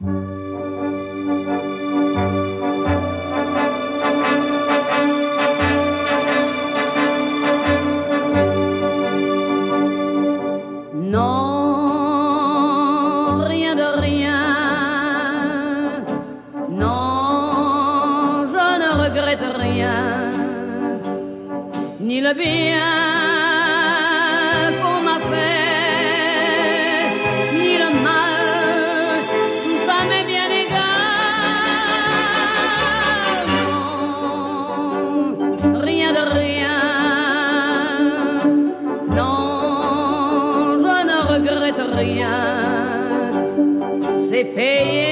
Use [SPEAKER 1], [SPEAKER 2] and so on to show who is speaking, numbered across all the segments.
[SPEAKER 1] Ni le bien qu'on m'a fait, ni le mal, tout ça m'est bien égal. Non, rien de rien, non, je ne regrette rien, c'est payé.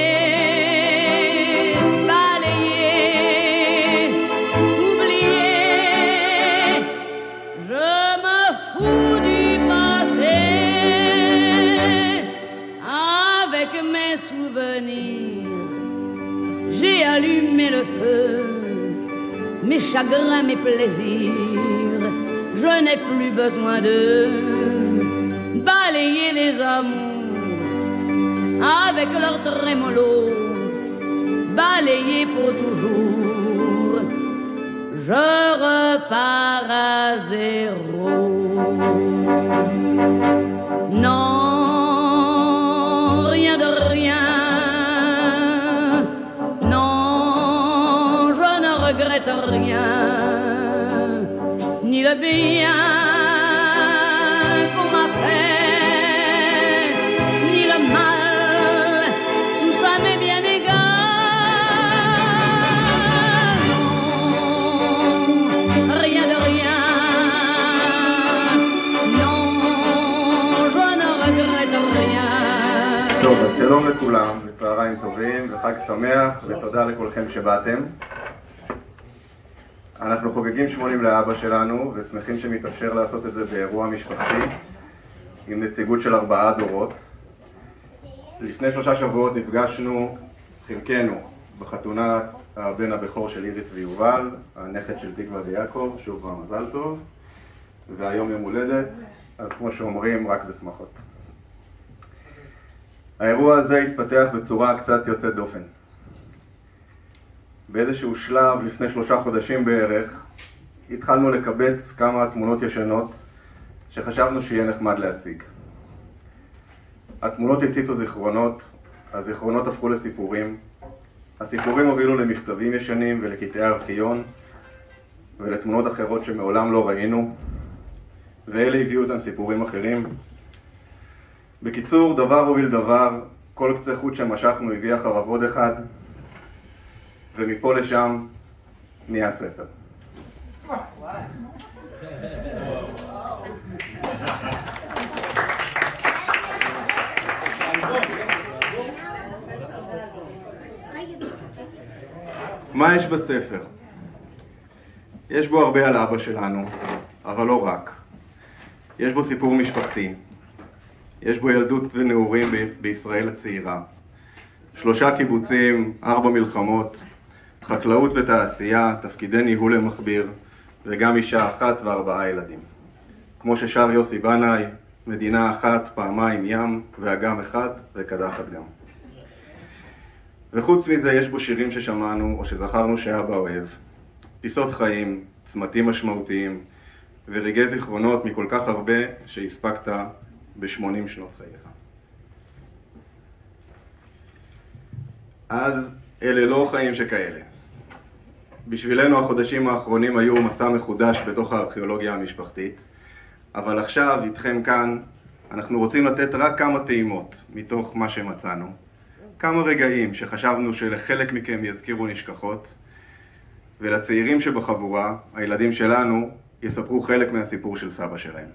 [SPEAKER 1] J'ai allumé le feu, mes chagrins, mes plaisirs, je n'ai plus besoin de balayer les amours avec leur trémolo, balayer pour toujours, je repars à zéro. Non, rien de rien. Rien, ni le bien qu'on m'a fait, ni le mal, tout ça m'est bien égal. Non, rien de rien, non, je ne regrette rien.
[SPEAKER 2] טוב, אז שלום לכולם, וצהריים טובים, וחג שמח, ותודה לכולכם שבאתם. אנחנו חוגגים 80 לאבא שלנו, ושמחים שמתאפשר לעשות את זה באירוע משפחתי, עם נציגות של 4 דורות. לפני 3 שבועות נפגשנו, חלקנו, בחתונת הבן הבכור של איריס ויובל, הנכד של תקווה ויעקב, שוב במזל טוב, והיום יום הולדת, אז כמו שאומרים, רק בשמחות. האירוע הזה התפתח בצורה קצת יוצאת דופן. באיזשהו שלב, לפני 3 חודשים בערך, התחלנו לקבץ כמה תמונות ישנות שחשבנו שיהיה נחמד להציג. התמונות הציתו זיכרונות, הזיכרונות הפכו לסיפורים, הסיפורים הובילו למכתבים ישנים ולקטעי ארכיון ולתמונות אחרות שמעולם לא ראינו, ואלה הביאו אותם סיפורים אחרים. בקיצור, דבר הוביל דבר, כל קצה חוט שמשכנו הביא אחריו עוד אחד, ומפה לשם נהיה ספר. מה יש בספר? יש בו הרבה על אבא שלנו, אבל לא רק. יש בו סיפור משפחתי. יש בו ילדות ונעורים בישראל הצעירה. 3 קיבוצים, 4 מלחמות, חקלאות ותעשייה, תפקידי ניהול למכביר, וגם אישה אחת ו4 ילדים. כמו ששר יוסי בנאי, מדינה אחת, פעמיים ים, ואגם אחד, וקדחת גם. וחוץ מזה יש בו שירים ששמענו או שזכרנו שאבא אוהב, פיסות חיים, צמתים משמעותיים, ורגעי זיכרונות מכל כך הרבה שהספקת ב80 שנות חייך. אז אלה לא חיים שכאלה. בשבילנו החודשים האחרונים היו מסע מחודש בתוך הארכיאולוגיה המשפחתית, אבל עכשיו איתכם כאן אנחנו רוצים לתת רק כמה טעימות מתוך מה שמצאנו, כמה רגעים שחשבנו שלחלק מכם יזכירו נשכחות, ולצעירים שבחבורה, הילדים שלנו, יספרו חלק מהסיפור של סבא שלהם.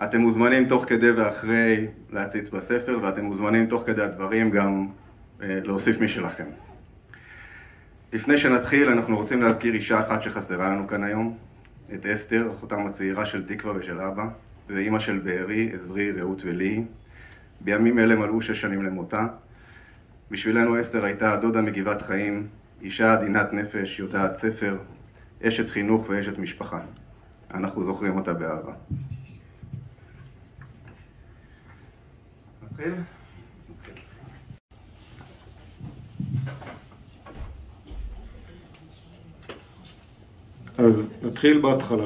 [SPEAKER 2] אתם מוזמנים תוך כדי ואחרי להציץ בספר, ואתם מוזמנים תוך כדי הדברים גם להוסיף משלכם. לפני שנתחיל, אנחנו רוצים להזכיר אישה אחת שחסרה לנו כאן היום, את אסתר, אחותם הצעירה של תקווה ושל אבא, ואימא של בארי, עזרי, רעות ולי. בימים אלה מלאו 6 שנים למותה. בשבילנו אסתר הייתה דודה מגבעת חיים, אישה עדינת נפש, יודעת ספר, אשת חינוך ואשת משפחה. אנחנו זוכרים אותה באהבה. נתחיל?
[SPEAKER 3] אז נתחיל בהתחלה.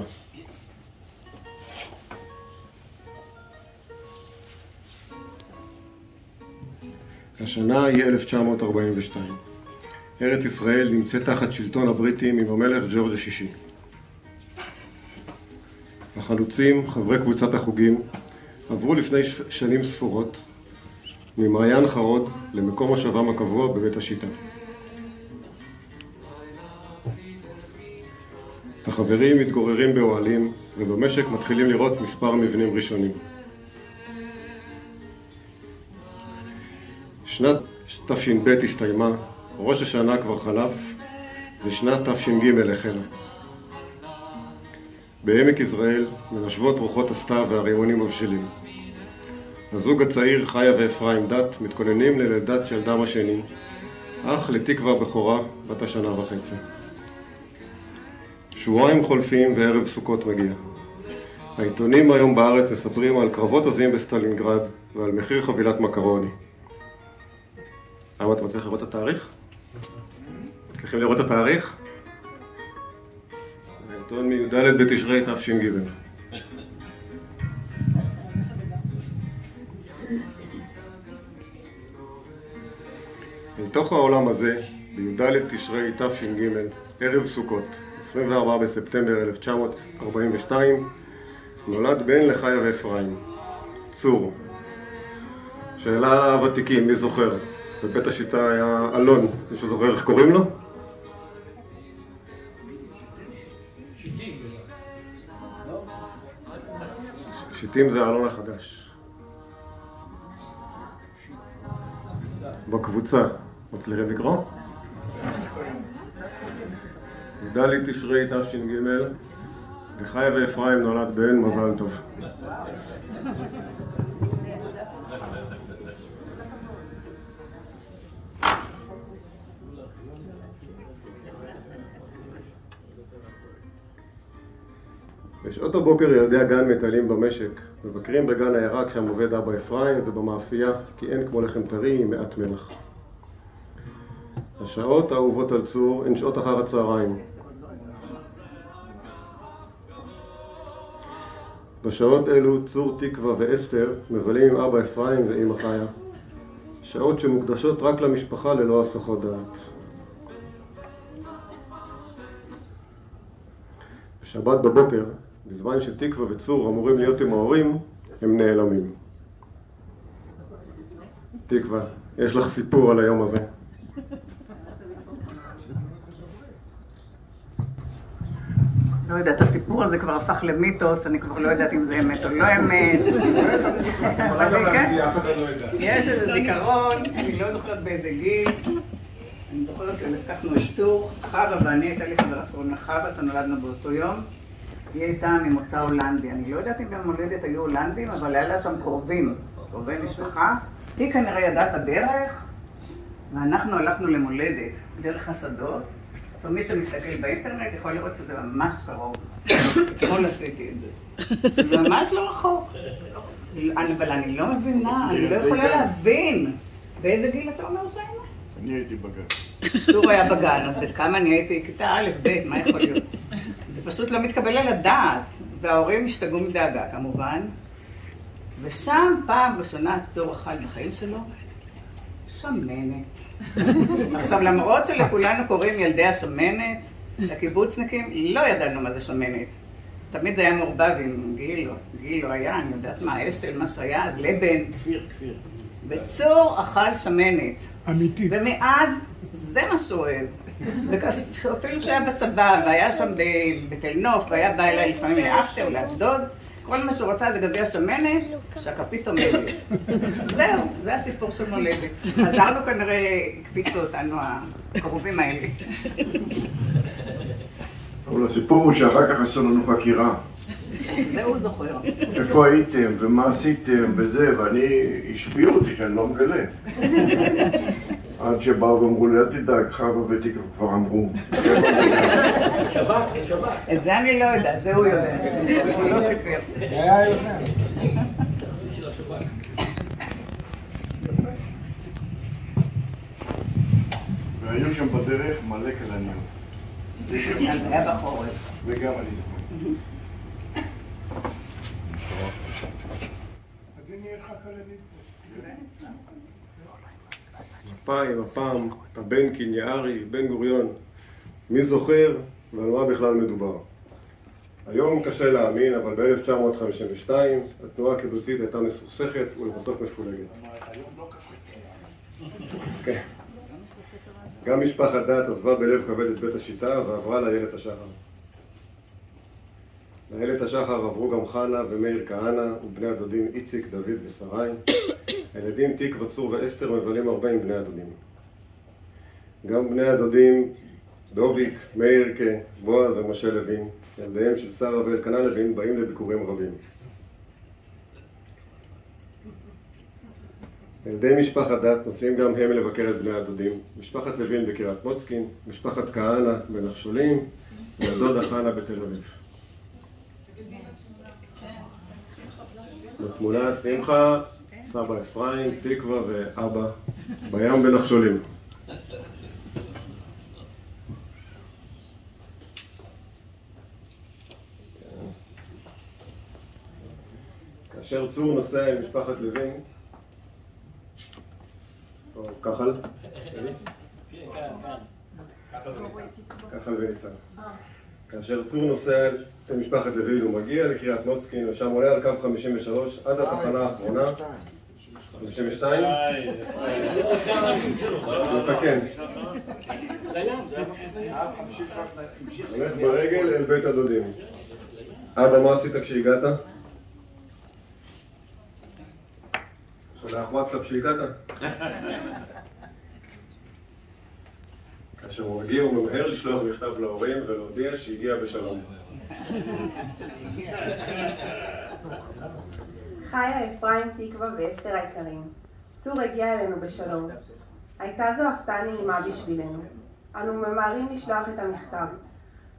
[SPEAKER 3] השנה היא 1942. ארץ ישראל נמצאת תחת שלטון הבריטים עם המלך ג'ורג' השישי. החלוצים, חברי קבוצת החוגים, עברו לפני שנים ספורות ממעיין חרוד למקום מושבם הקבוע בבית השיטה. החברים מתגוררים באוהלים ובמשק מתחילים לראות מספר מבנים ראשונים. שנת תש"ב הסתיימה, ראש השנה כבר חלף ושנת תש"ג החלה. בעמק יזרעאל מנשבות רוחות הסתיו והרימונים מבשילים. הזוג הצעיר חיה ואפרים דת מתכוננים ללידת ילדם השני, אך לתקווה בכורה בת השנה וחצי. שבועיים חולפים וערב סוכות מגיע. העיתונים היום בארץ מספרים על קרבות עוזים בסטלינגרד ועל מחיר חבילת מקרוני. אתה מצליח לראות את התאריך? מצליחים לראות את התאריך? העיתון מי"ד בתשרי תש"ג. מתוך העולם הזה, בי"ד תשרי תש"ג, ערב סוכות, 24 בספטמבר 1942, נולד בן לחיה ואפרים, צור. שאלה הוותיקים, מי זוכר? בבית השיטה היה אלון, מישהו זוכר איך קוראים לו? שיטים זה אלון החדש. בקבוצה, מצליחים לקרוא? י"ד תשרי תש"ג, לחיה ואפרים נולד בן, מזל טוב. בשעות הבוקר ילדי הגן מטיילים במשק, מבקרים בגן הירק שם עובד אבא אפרים ובמאפייה, כי אין כמו לחם טרי עם מעט מלח. השעות האהובות על צור הן שעות אחר הצהריים. בשעות אלו צור, תקווה ואסתר מבלים עם אבא אפרים ואמא חיה, שעות שמוקדשות רק למשפחה ללא הסחות דעת. בשבת בבוקר, בזמן שתקווה וצור אמורים להיות עם ההורים, הם נעלמים. תקווה, יש לך סיפור על היום הזה.
[SPEAKER 4] לא יודעת, הסיפור הזה כבר הפך למיתוס, אני כבר לא יודעת אם זה אמת או לא אמת. יש איזה זיכרון, אני לא זוכרת באיזה גיל. אני זוכרת שלקחנו את צור, חווה ואני, הייתה לי חברה שקוראים לה חווה, שנולדנו באותו יום. היא הייתה ממוצא הולנדי. אני לא יודעת אם במולדת היו הולנדים, אבל היה לה שם קרובי משפחה. היא כנראה ידעה את הדרך, ואנחנו הלכנו למולדת, דרך השדות. עכשיו, מי שמסתכל באינטרנט יכול לראות שזה ממש קרוב. אתמול עשיתי את זה. זה ממש לא רחוק. אבל אני לא מבינה, אני לא יכולה להבין. באיזה גיל אתה אומר שהיינו?
[SPEAKER 5] אני הייתי בגן.
[SPEAKER 4] צור היה בגן, אז בכמה אני הייתי כיתה א', ב', מה יכול להיות? זה פשוט לא מתקבל על הדעת. וההורים השתגעו מדאגה, כמובן. ושם פעם ראשונה צור אכל בחיים שלו, שמנת. עכשיו, למרות שלכולנו קוראים ילדי השמנת, לקיבוצניקים לא ידענו מה זה שמנת. תמיד זה היה מעורבב עם גילו היה, אני יודעת מה, אשל, מה שהיה, אז לבן.
[SPEAKER 5] כפיר.
[SPEAKER 4] וצור אכל שמנת.
[SPEAKER 5] אמיתי.
[SPEAKER 4] ומאז זה מה שהוא אוהב. אפילו שהיה בצבא, והיה שם בתל נוף, והיה בא אליי לפעמים לאפטר, לאשדוד, כל מה שהוא רצה זה גבי השמנת, שהכפית עומדת. זהו, זה הסיפור של מולדת. עזרנו כנראה, הקפיצו אותנו הקרובים האלה.
[SPEAKER 5] אבל הסיפור הוא שאחר כך עשו לנו חקירה.
[SPEAKER 4] זה הוא זוכר.
[SPEAKER 5] איפה הייתם ומה עשיתם וזה, ואני, השפיעו אותי שאני לא מגלה. עד שבאו ואמרו לי, אל תדאג, חווה ותקווה כבר אמרו.
[SPEAKER 4] את זה אני לא יודעת, זה הוא יודע. הוא לא סיפר.
[SPEAKER 6] היה יוזם.
[SPEAKER 5] והיו שם בדרך מלא כלניות.
[SPEAKER 4] אז זה היה בחורף.
[SPEAKER 5] וגם אני זוכר. אז הנה יש לך כללית פה.
[SPEAKER 3] הפעם, הבן קיניארי, בן גוריון, מי זוכר ועל מה בכלל מדובר? היום קשה להאמין, אבל ב-1952 התנועה הקיבוצית הייתה מסוכסכת ולבסוף מפולגת. כן. גם משפחת דת עזבה בלב כבד את בית השיטה ועברה לאיילת השחר. לאיילת השחר עברו גם חנה ומאיר כהנא ובני הדודים איציק, דוד ושרי. הילדים תקווה, צור ואסתר מבלים הרבה עם בני הדודים. גם בני הדודים דוביק, מאירקה, בועז ומשה לוין, ילדיהם של שרה ואלקנה לוין, באים לביקורים רבים. ילדי משפחת דת נוסעים גם הם לבקר את בני הדודים. משפחת לוין בקריית מוצקין, משפחת כהנא בנחשולים, ודודה חנה בתל אביב. בתמונה שמחה, סבא אפרים, תקווה ואבא בים בנחשולים. כאשר צור נוסע עם משפחת לוין, או כחל, כחל וניצן. כאשר צור נוסע עם משפחת לוין הוא מגיע לקריית מוצקין ושם עולה על קו 53 עד התחנה האחרונה. 52? נתקן. הולך ברגל אל בית הדודים. אבא, מה עשית כשהגעת? שולח וואטסאפ שהגעת? כאשר הוא מגיע הוא ממהר לשלוח מכתב להורים ולהודיע שהגיע בשלום.
[SPEAKER 6] חיה, אפרים, תקווה ואסתר היקרים, צור הגיע אלינו בשלום. הייתה זו הפתעה נעימה בשבילנו. אנו ממהרים לשלוח את המכתב.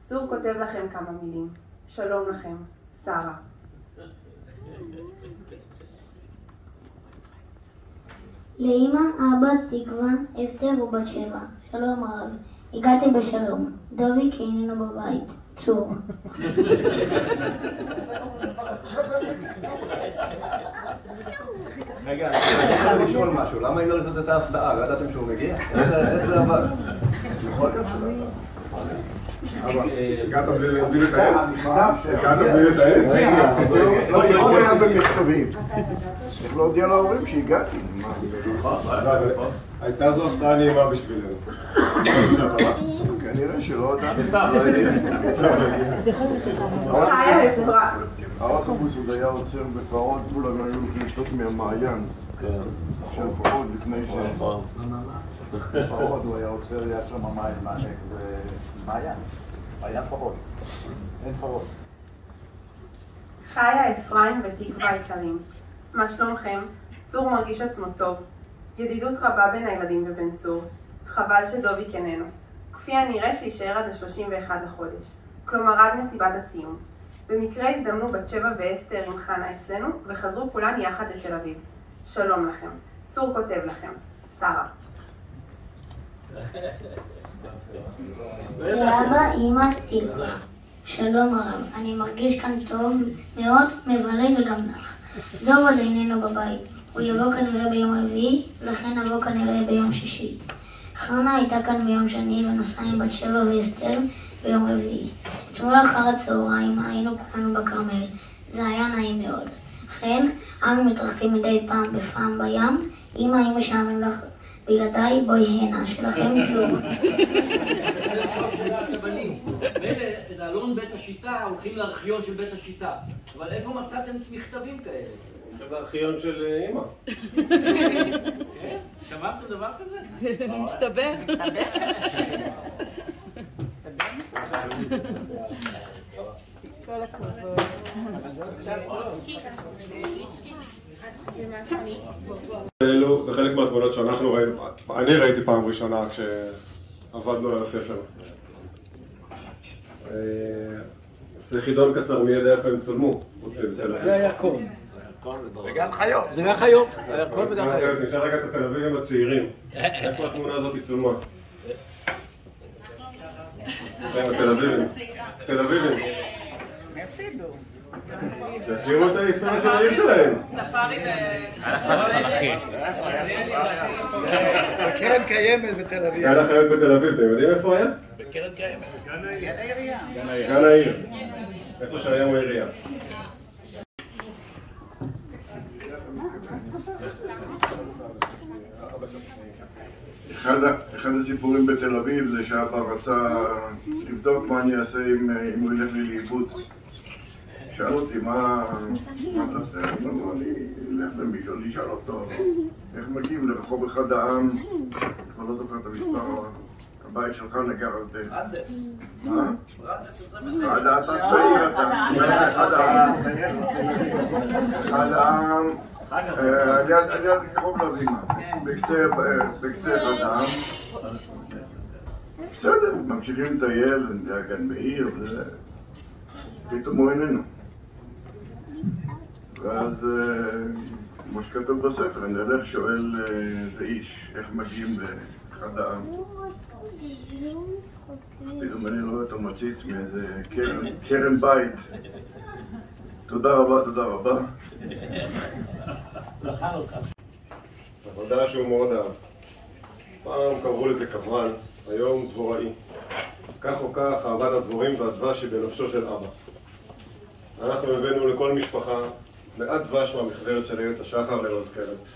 [SPEAKER 6] צור כותב לכם כמה מילים. שלום לכם, שרה.
[SPEAKER 7] לאמא, אבא, תקווה, אסתר ובת שבע. שלום הרב. הגעתי בשלום. דוביק איננו בבית. צור.
[SPEAKER 2] רגע, אני רוצה לשאול משהו. למה אם לא לתת את ההפתעה? לא ידעתם שהוא מגיע? איך זה עבד? יכול להיות שלא.
[SPEAKER 3] הגעת בלי לתאם? הגעת בלי לתאם?
[SPEAKER 5] לא היה במכתבים. צריך להודיע להורים שהגעתי.
[SPEAKER 3] הייתה זו הפתעה נעימה בשבילנו.
[SPEAKER 5] כנראה שלא ידעתי.
[SPEAKER 6] חיה, אפרים.
[SPEAKER 5] האוטובוס עוד היה עוצר בפרעות, כולם היו לשתות מהמעיין. לפחות לפני ש...
[SPEAKER 8] פרעות הוא היה עוצר ליד שם מים, מעיין. מעיין פרעות. אין פרעות.
[SPEAKER 6] חיה, אפרים ותקווה היקרים. מה שלומכם? צור מרגיש עצמו טוב. ידידות רבה בין הילדים ובין צור. חבל שדוביק איננו. כפי הנראה שישאר עד ה-31 לחודש. כלומר עד מסיבת הסיום. במקרה הזדמנו בת שבע ואסתר עם חנה אצלנו, וחזרו כולן יחד לתל אביב. שלום לכם. צור כותב לכם. שרה.
[SPEAKER 7] לאבא, אמא, תקווה. שלום הרב. אני מרגיש כאן טוב מאוד, מבלה וגם נח. דוב עוד איננו בבית. הוא יבוא כנראה ביום רביעי, לכן נבוא כנראה ביום שישי. חנה הייתה כאן ביום שני ונסעה עם בת שבע ואסתר ביום רביעי. אתמול אחר הצהריים היינו כולנו בכרמל. זה היה נעים מאוד. לכן, אנו מתרחצים מדי פעם בפעם בים. אמא משעמם לך בלעדיי, בואי הנה, שלכם צור.
[SPEAKER 9] את אלון בית השיטה הולכים לארכיון של בית השיטה. אבל איפה מצאתם מכתבים כאלה?
[SPEAKER 3] בארכיון של אמא.
[SPEAKER 9] כן? שמעתם דבר כזה?
[SPEAKER 1] מסתבר. כל הכבוד.
[SPEAKER 3] זה חלק מהתמונות שאנחנו ראינו, אני ראיתי פעם ראשונה כשעבדנו על הספר. זה חידון קצר, מי יודע איפה הם צולמו?
[SPEAKER 9] זה הירקון.
[SPEAKER 8] וגן חיות.
[SPEAKER 9] זה גן חיות. הירקון וגן חיות.
[SPEAKER 3] נשאר רגע את התל אביבים הצעירים. איפה התמונה הזאת צולמה? תל אביבים. תל אביבים.
[SPEAKER 4] הם הפסידו.
[SPEAKER 3] שיכירו את ההיסטוריה של העיר שלהם.
[SPEAKER 6] ספארי
[SPEAKER 10] קרן קיימת בתל אביב.
[SPEAKER 3] גן החיות בתל אביב, אתם יודעים איפה היה?
[SPEAKER 10] בקרן קיימת.
[SPEAKER 4] יד העירייה.
[SPEAKER 3] גן העיר. איפה שהיום העירייה.
[SPEAKER 5] אחד הסיפורים בתל אביב זה שאבא רצה לבדוק מה אני אעשה אם הוא ילך לי לאיבוד. שאל אותי מה אתה עושה? אני אלך למישהו, אני אשאל אותו איך מגיעים לרחוב אחד העם, כבר לא זוכר את המספר, הבית שלך נגר על זה.
[SPEAKER 9] רנדס.
[SPEAKER 5] מה?
[SPEAKER 9] רנדס 29.
[SPEAKER 5] אתה צעיר, אחד העם. אחד העם. ליד קרוב לבימה, בקצה אחד העם. בסדר, ממשיכים לטייל, גן מאיר, פתאום הוא איננו. ואז, כמו שכתוב בספר, אני הולך שואל איזה איש, איך מגיעים לאחד העם. פתאום אני רואה אותו מציץ מאיזה קרן בית. תודה רבה, תודה רבה.
[SPEAKER 3] עבודה שהוא מאוד אהב. פעם קראו לזה קברן, היום דבוראי. כך או כך, אהבת הדבורים והדבש שבנפשו של אבא. אנחנו הבאנו לכל משפחה מעט דבש מהמחברת של איילת השחר למזכרת.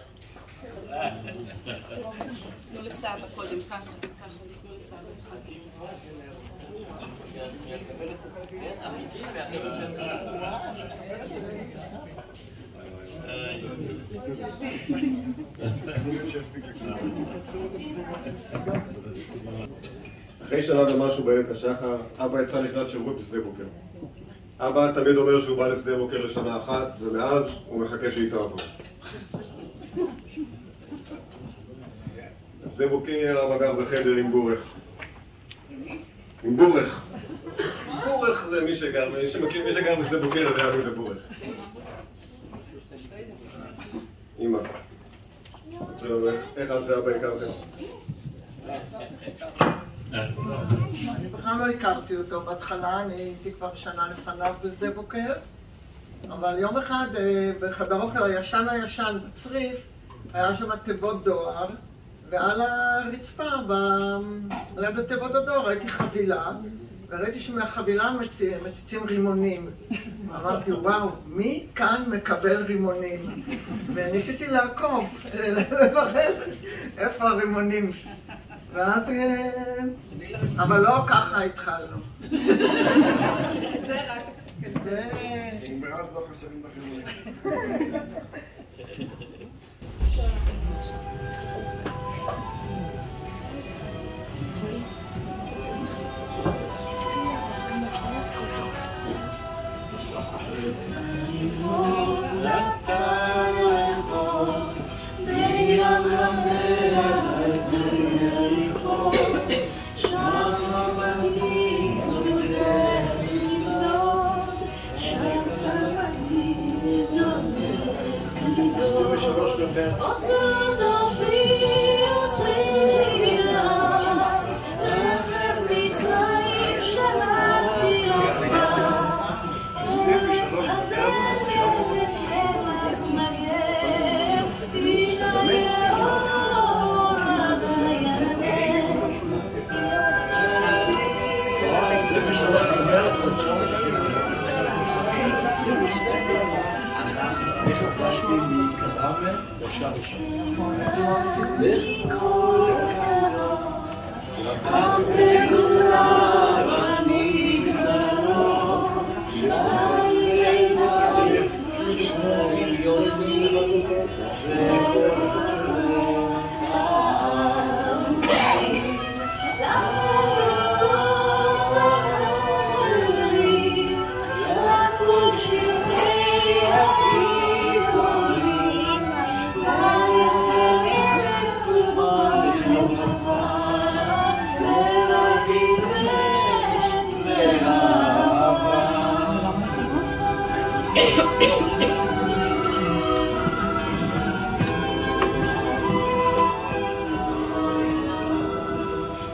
[SPEAKER 6] תנו לסבא קודם, ככה, תנו לסבא.
[SPEAKER 3] אחרי שנה ומשהו באיילת השחר, אבא יצא לשנת שירות בשדה בוקר. אבא תמיד אומר שהוא בא לשדה בוקר לשנה אחת, ומאז הוא מחכה שהיא תעבור. בשדה בוקר אבא גר בחדר עם בורך. עם בורך. בורך זה מי שגר, מי שגר בשדה בוקר יודע מי זה בורך. אמא. איך את ואבא הכרתם?
[SPEAKER 10] אני בכלל לא הכרתי אותו בהתחלה, אני הייתי כבר שנה לפניו בשדה בוקר, אבל יום אחד בחדר אוכל הישן בצריף היה שם תיבות דואר, ועל הרצפה, ליד התיבות הדואר, ראיתי חבילה, וראיתי שמהחבילה מציצים רימונים. אמרתי, וואו, מי כאן מקבל רימונים? וניסיתי לעקוב, לברר איפה הרימונים. ואז... אבל לא ככה התחלנו.
[SPEAKER 6] זה רק...
[SPEAKER 5] ומאז לא חסרים לכם.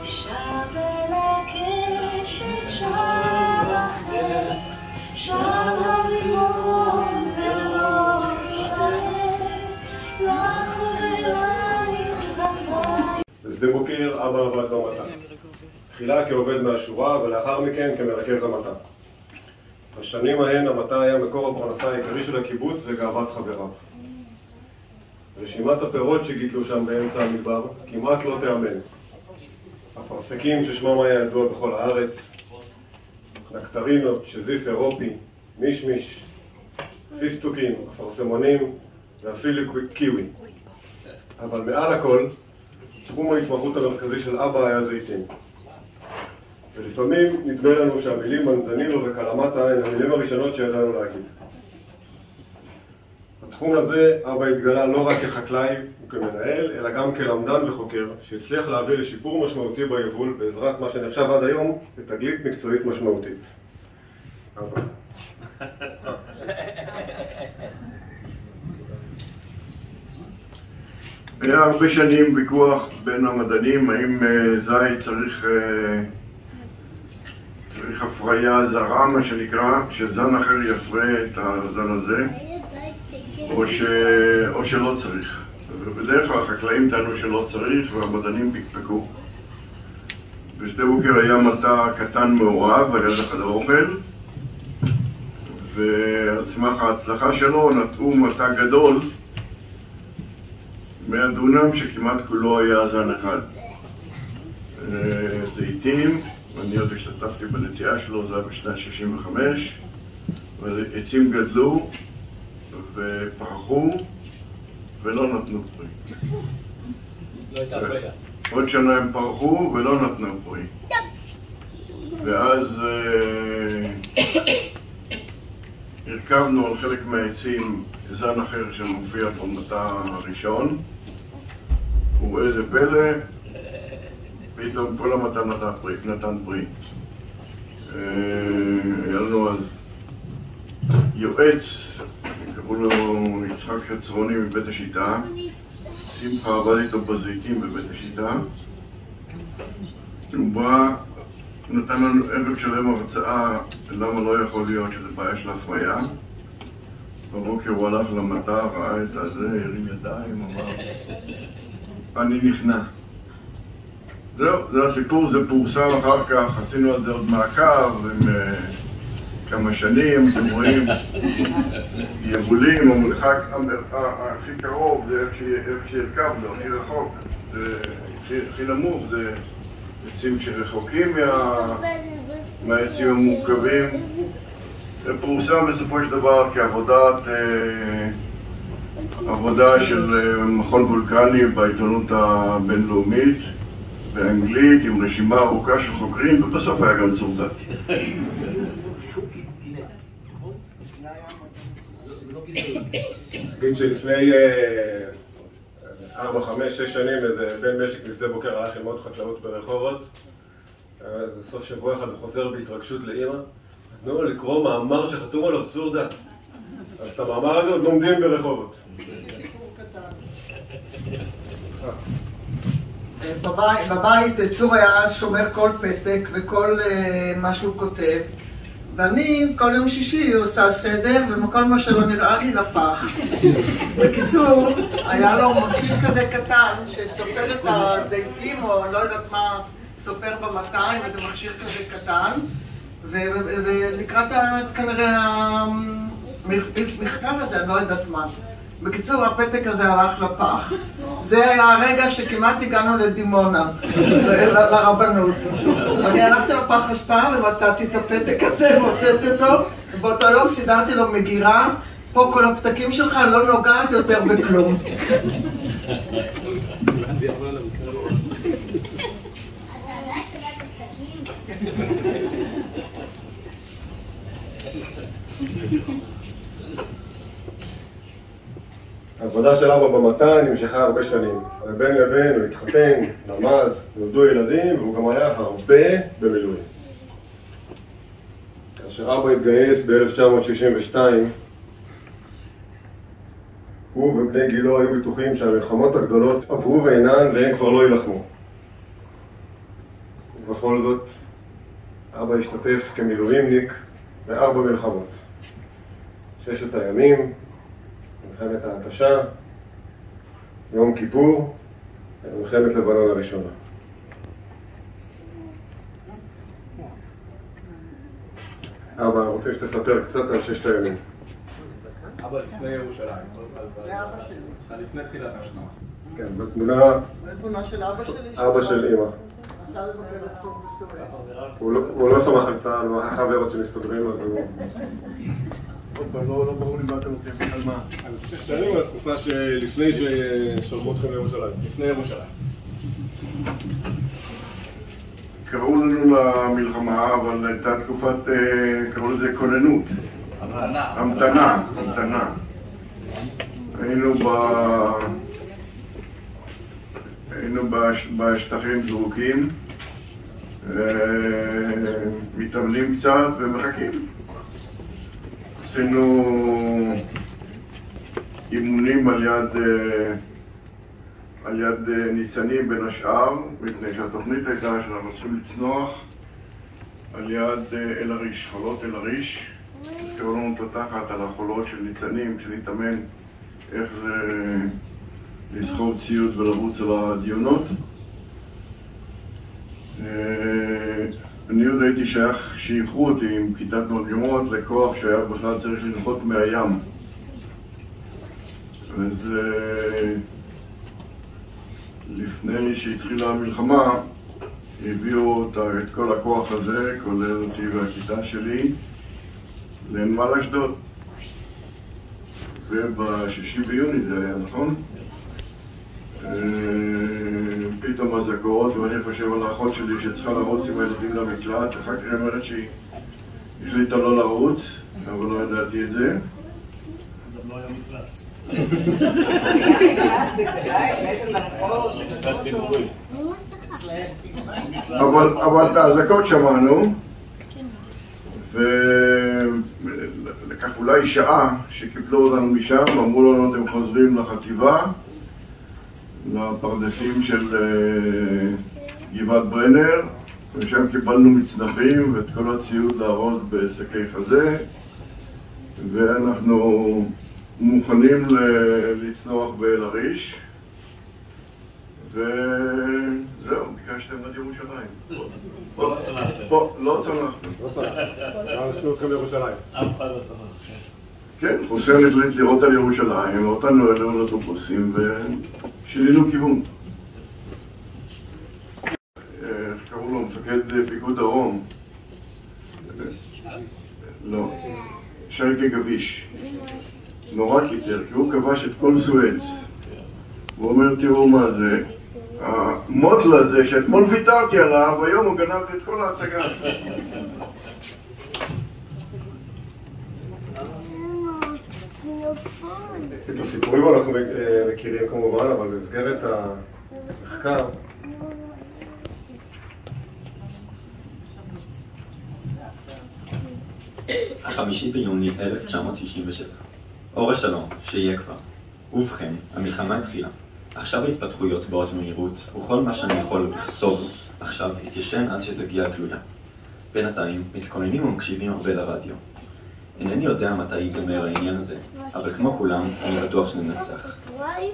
[SPEAKER 11] שב אל הקרן
[SPEAKER 3] בשדה בוקר אבא עבד במטה. תחילה כעובד מהשורה ולאחר מכן כמרכז המטה. בשנים ההן המטה היה מקור הפרנסה העיקרי של הקיבוץ וגאוות חבריו. רשימת הפירות שגידלו שם באמצע המדבר כמעט לא תאמן. אפרסקים ששמם היה ידוע בכל הארץ, נקטרינות, שזיף אירופי, מישמיש, פיסטוקים, אפרסמונים ואפילו קיווי. אבל מעל הכל, תחום ההתמחות המרכזי של אבא היה זיתים. ולפעמים נדמה לנו שהמילים מנזנינו וקלמטה הן המילים הראשונות שידענו להגיד. בתחום הזה אבא התגלה לא רק כחקלאי וכמנהל, אלא גם כלמדן וחוקר, שהצליח להביא לשיפור משמעותי ביבול בעזרת מה שנחשב עד היום לתגלית מקצועית משמעותית. אבא.
[SPEAKER 5] היה הרבה שנים ויכוח בין המדענים האם זית צריך הפריה זרה, מה שנקרא, שזן אחר יפרה את הזן הזה, או שלא צריך. ובדרך כלל החקלאים טענו שלא צריך והמדענים פקפקו. בשדה בוקר היה מטע קטן מעורב על יד החדר אוכל, ועל סמך ההצלחה שלו נטעו מטע גדול 100 דונם שכמעט כולו היה זן אחד. זיתים, אני עוד השתתפתי בנטיעה שלו, זה היה בשנת 65, ועצים גדלו ופרחו ולא נתנו פרי.
[SPEAKER 9] לא הייתה הפריה.
[SPEAKER 5] עוד שנה הם פרחו ולא נתנו פרי. ואז הרכבנו על חלק מהעצים זן אחר שמופיע במטע הראשון, ואיזה פלא, פתאום כל המטע נתן פרי. היה לנו אז יועץ, קראו לו יצחק חצרוני מבית השיטה, שמחה עבד איתו בזיתים בבית השיטה. הוא בא, נתן לנו ערב שלם הרצאה למה לא יכול להיות שזה בעיה של הפריה. בבוקר הוא הלך למטע, ראה את הזה, הרים ידיים, אמר, אני נכנע. זהו, זה הסיפור, זה פורסם אחר כך, עשינו על זה עוד מעקב עם כמה שנים, אתם רואים, יבולים, המרחק הכי קרוב זה איפה שהרכבנו, הכי רחוק, הכי נמוך, זה עצים שרחוקים מהעצים המורכבים. זה פורסם בסופו של דבר עבודה של מכון וולקני בעיתונות הבינלאומית באנגלית עם רשימה ארוכה של חוקרים, ובסוף היה גם צורדת.
[SPEAKER 3] נגיד שלפני 4, 5, 6 שנים איזה בן משק משדה בוקר הלך ללמוד חקלאות ברחובות. זה סוף שבוע אחד הוא חוזר בהתרגשות לאמא. נתנו לו לקרוא מאמר שחתום עליו צור דת. אז את המאמר הזה עוד לומדים ברחובות.
[SPEAKER 10] בבית צור היה שומר כל פתק וכל מה שהוא כותב, ואני כל יום שישי עושה סדר וכל מה שלא נראה לי לפח. בקיצור, היה לו מכשיר כזה קטן שסופר את הזיתים או לא יודעת מה סופר ב200, וזה מכשיר כזה קטן, ולקראת כנראה המחקר הזה, אני לא יודעת מה. בקיצור, הפתק הזה הלך לפח. זה היה הרגע שכמעט הגענו לדימונה, לרבנות. אני הלכתי לפח אשפה ומצאתי את הפתק הזה, והוצאתי אותו, ובאותו יום סידרתי לו מגירה, פה כל הפתקים שלך לא נוגעת יותר בכלום.
[SPEAKER 3] העבודה של אבא במטע נמשכה הרבה שנים. בין לבין הוא התחתן, למד, נולדו ילדים, והוא גם היה הרבה במילואים. כאשר אבא התגייס ב-1962, הוא ובני גילו היו בטוחים שהמלחמות הגדולות עברו ואינן והם כבר לא ילחמו. ובכל זאת, אבא השתתף כמילואימניק ב4 מלחמות. 6 הימים, מלחמת ההתשה, יום כיפור מלחמת לבנון הראשונה. אבא, אני רוצה שתספר קצת על ששת הימים.
[SPEAKER 8] אבא לפני ירושלים.
[SPEAKER 10] זה אבא שלי.
[SPEAKER 8] לפני תחילת השנה.
[SPEAKER 3] כן, בתמונה...
[SPEAKER 10] בתמונה של אבא שלי.
[SPEAKER 3] אבא של אמא.
[SPEAKER 10] עשה לבקר עצור בסוריה.
[SPEAKER 3] הוא לא סמך על צה"ל, הוא החברות שמסתדרים, אז הוא...
[SPEAKER 5] עוד פעם, לא ברור לי מה אתם רוצים. על מה?
[SPEAKER 3] על ששת הימים, על התקופה שלפני ששלחו אתכם לירושלים.
[SPEAKER 8] לפני ירושלים.
[SPEAKER 5] קראו לנו למלחמה, אבל הייתה תקופת, קראו לזה כוננות. המתנה. היינו בשטחים זרוקים, מתאמנים קצת ומחכים. עשינו אימונים על יד ניצנים בין השאר, מפני שהתוכנית הייתה שאנחנו צריכים לצנוח על יד אל הריש, חולות אל הריש. קראו לנו את התחת על החולות של ניצנים, שנתאמן איך לסחוב ציוד ולרוץ על הדיונות. אני עוד הייתי שייך שייכו אותי עם כיתת מרגמות לכוח שהיה בכלל צריך לנחות מהים. אז לפני שהתחילה המלחמה הביאו את כל הכוח הזה, כולל אותי והכיתה שלי, לנמל אשדוד. וב-6 ביוני זה היה, נכון? פתאום אזעקות, ואני חושב על האחות שלי שצריכה לרוץ עם הילדים למקלט, אחר כך היא אומרת שהיא החליטה לא לרוץ, אבל לא ידעתי את זה.
[SPEAKER 8] גם לא היה מקלט.
[SPEAKER 5] אבל את האזעקות שמענו, ולקח אולי שעה שקיבלו אותנו משם, אמרו לנו אתם חוזרים לחטיבה, לפרדסים של גבעת ברנר, ושם קיבלנו מצנחים ואת כל הציוד לארוז בשקי חזה, ואנחנו מוכנים לצנוח באל הריש, וזהו, ביקשתם עד ירושלים. לא צנחתם.
[SPEAKER 3] אז שנו אתכם לירושלים.
[SPEAKER 8] אף אחד לא צנח.
[SPEAKER 5] כן, חוסן החליט לראות על ירושלים, ואותנו אלינו לאוטובוסים ושינינו כיוון. איך קראו לו? מפקד פיקוד דרום. לא. שייקה גביש. נורא קיטר, כי הוא כבש את כל סואץ. הוא אומר, תראו מה זה, המוטל הזה שאתמול ויתרתי עליו, היום הוא גנב לי את כל ההצגה.
[SPEAKER 3] את הסיפורים אנחנו מכירים כמובן, אבל במסגרת המחקר
[SPEAKER 11] ה5 ביוני 1997. אור השלום, שיהיה כבר. ובכן, המלחמה התחילה. עכשיו ההתפתחויות באות במהירות, וכל מה שאני יכול לכתוב עכשיו יתיישן עד שתגיע הגלויה. בינתיים, מתכוננים ומקשיבים הרבה לרדיו. אינני יודע מתי ייגמר העניין הזה, אבל כמו כולם, אני בטוח שננצח.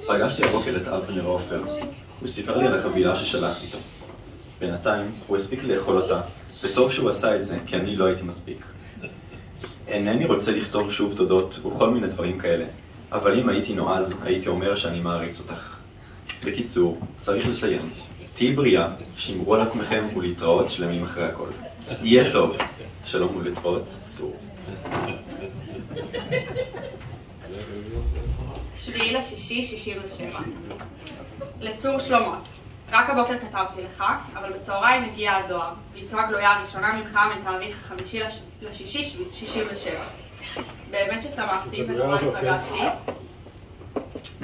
[SPEAKER 11] פגשתי הבוקר את אבנר עופר. הוא סיפר לי על החבילה ששלחתי איתו. בינתיים, הוא הספיק לאכול אותה, וטוב שהוא עשה את זה, כי אני לא הייתי מספיק. אינני רוצה לכתוב שוב תודות וכל מיני דברים כאלה, אבל אם הייתי נועז, הייתי אומר שאני מעריץ אותך. בקיצור, צריך לסיים. תהי בריאה, שמרו על עצמכם ולהתראות שלמים אחרי הכל. יהיה טוב. שלום ולהתראות, צור.
[SPEAKER 12] 7/6/67. לצור שלומות. רק הבוקר כתבתי לך, אבל בצהריים הגיע הדואר. בעיתו הגלויה הראשונה ממך מתאריך 5/6/67. באמת ששמחתי ונורא התרגשתי.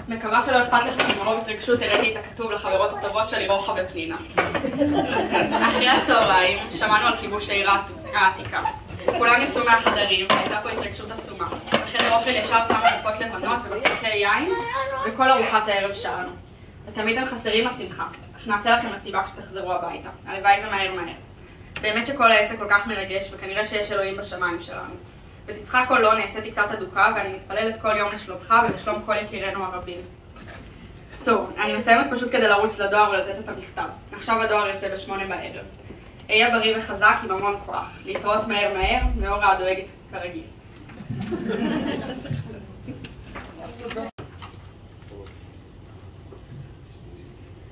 [SPEAKER 12] מקווה שלא אכפת לך שמרוב התרגשות הראיתי את הכתוב לחברות הטובות שלי רוחה ופנינה. אחרי הצהריים שמענו על כיבוש העיר העתיקה. כולם יצאו מהחדרים והייתה פה התרגשות עצומה. בחדר אוכל ישר שמו מפות לבנות ובקבוקי יין וכל ארוחת הערב שלנו. ותמיד הם חסרים השמחה, אך נעשה לכם מסיבה כשתחזרו הביתה. הלוואי ומהר מהר. באמת שכל העסק כל כך מרגש וכנראה שיש אלוהים בשמיים שלנו. ותצחק או לא נעשיתי קצת אדוקה ואני מתפללת כל יום לשלומך ולשלום כל יקירנו הרבים. צור, אני מסיימת פשוט כדי לרוץ לדואר ולתת את המכתב. עכשיו הדואר יצא ב8 בערב. אהיה בריא וחזק עם המון כוח. להתראות מהר מהר, מאורה הדואגת כרגיל.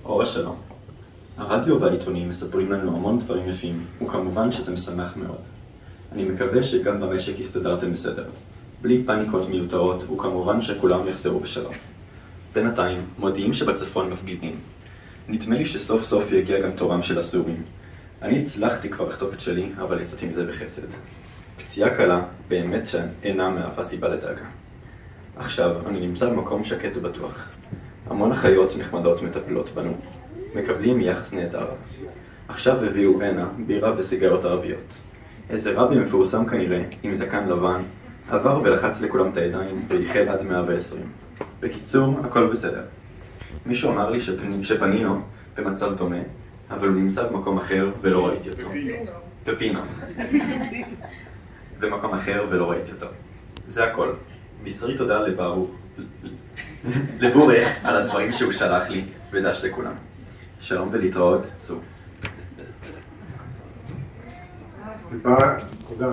[SPEAKER 11] אורה שלום. הרדיו והעיתונים מספרים לנו המון דברים יפים, וכמובן שזה משמח מאוד. אני מקווה שגם במשק הסתדרתם בסדר. בלי פניקות מיותרות, וכמובן שכולם יחזרו בשלום. בינתיים, מודיעים שבצפון מפגיזים. נדמה לי שסוף סוף יגיע גם תורם של הסורים. אני הצלחתי כבר לכתוב את שלי, אבל יצאתי מזה בחסד. פציעה קלה, באמת שאינה מהווה סיבה לדאגה. עכשיו, אני נמצא במקום שקט ובטוח. המון אחיות נחמדות מטפלות בנו. מקבלים יחס נהדר. עכשיו הביאו הנה בירה וסיגרות ערביות. איזה רבי מפורסם כנראה, עם זקן לבן, עבר ולחץ לכולם את הידיים ואיחל עד 120. בקיצור, הכל בסדר. מישהו אמר לי שפנינו במצב דומה, אבל הוא נמצא במקום אחר ולא ראיתי אותו. פפינו. במקום אחר ולא ראיתי אותו. זה הכל. מסרי תודה לבורך על הדברים שהוא שלח לי ודש לכולם. שלום ולהתראות, צור.
[SPEAKER 3] תודה.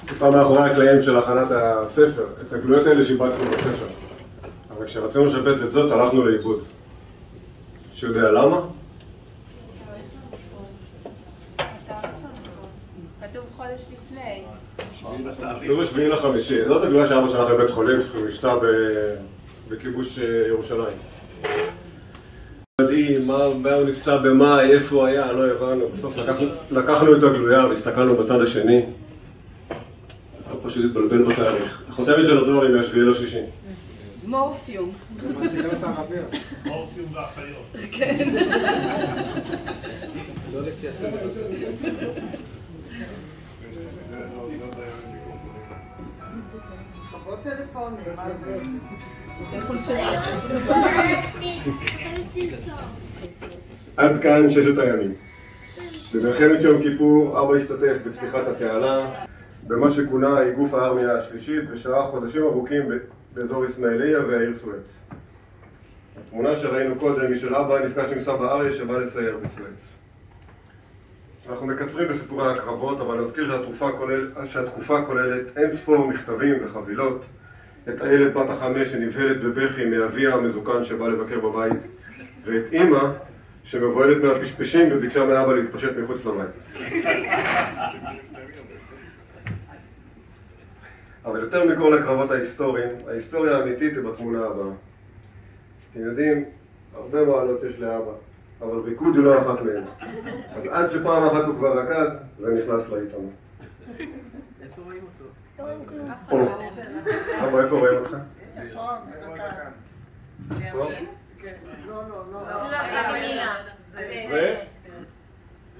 [SPEAKER 3] טיפה מאחורי הקלעים של הכנת הספר, את הגלויות האלה שיבצנו בספר. אבל כשרצינו לשפץ את זאת, הלכנו לאיבוד. שיודע למה?
[SPEAKER 6] כתוב חודש לפני.
[SPEAKER 3] כתוב ב7/5. זאת הגלויה שאבא שלח לבית חולים, מבצע בכיבוש ירושלים. מדהים, מה הוא נפצע במאי, איפה הוא היה, לא הבנו. בסוף לקחנו את הגלויה והסתכלנו בצד השני. פשוט התבלבל בתאריך. החותמת של הדואר היא מה7/6.
[SPEAKER 6] מורפיום.
[SPEAKER 3] זה מהסיגרת הערביות.
[SPEAKER 8] מורפיום ואחיות.
[SPEAKER 6] כן.
[SPEAKER 3] לא לפי הסדר.
[SPEAKER 10] חברות טלפונים, מה זה?
[SPEAKER 6] טלפון שלך.
[SPEAKER 3] עד כאן 6 הימים. במלחמת יום כיפור אבא השתתף בפתיחת התעלה במה שכונה איגוף הארמיה השלישית ושעה חודשים ארוכים באזור אסמאעיליה והעיר סואץ. התמונה שראינו קודם היא של אבא נפגש עם סבא אריה שבא לסייר בסואץ. אנחנו מקצרים בסיפורי הקרבות, אבל נזכיר שהתקופה כוללת אין ספור מכתבים וחבילות, את הילד בת ה5 שנבהלת בבכי מאביה המזוקן שבא לבקר בבית, ואת אמא שמבוהלת מהפשפשים וביקשה מאבא להתפשט מחוץ לבית. אבל יותר מכל הקרבות ההיסטוריים, ההיסטוריה האמיתית היא בתמונה הבאה. אתם יודעים, הרבה מעלות יש לאבא, אבל ריקוד הוא לא אחת מהן. אז עד שפעם אחת הוא כבר רקד, זה נכנס לעיתון.
[SPEAKER 10] איפה רואים אותו?
[SPEAKER 3] לא רואים כלום. אבא, איפה רואים אותך? פה?
[SPEAKER 10] לא, לא, לא.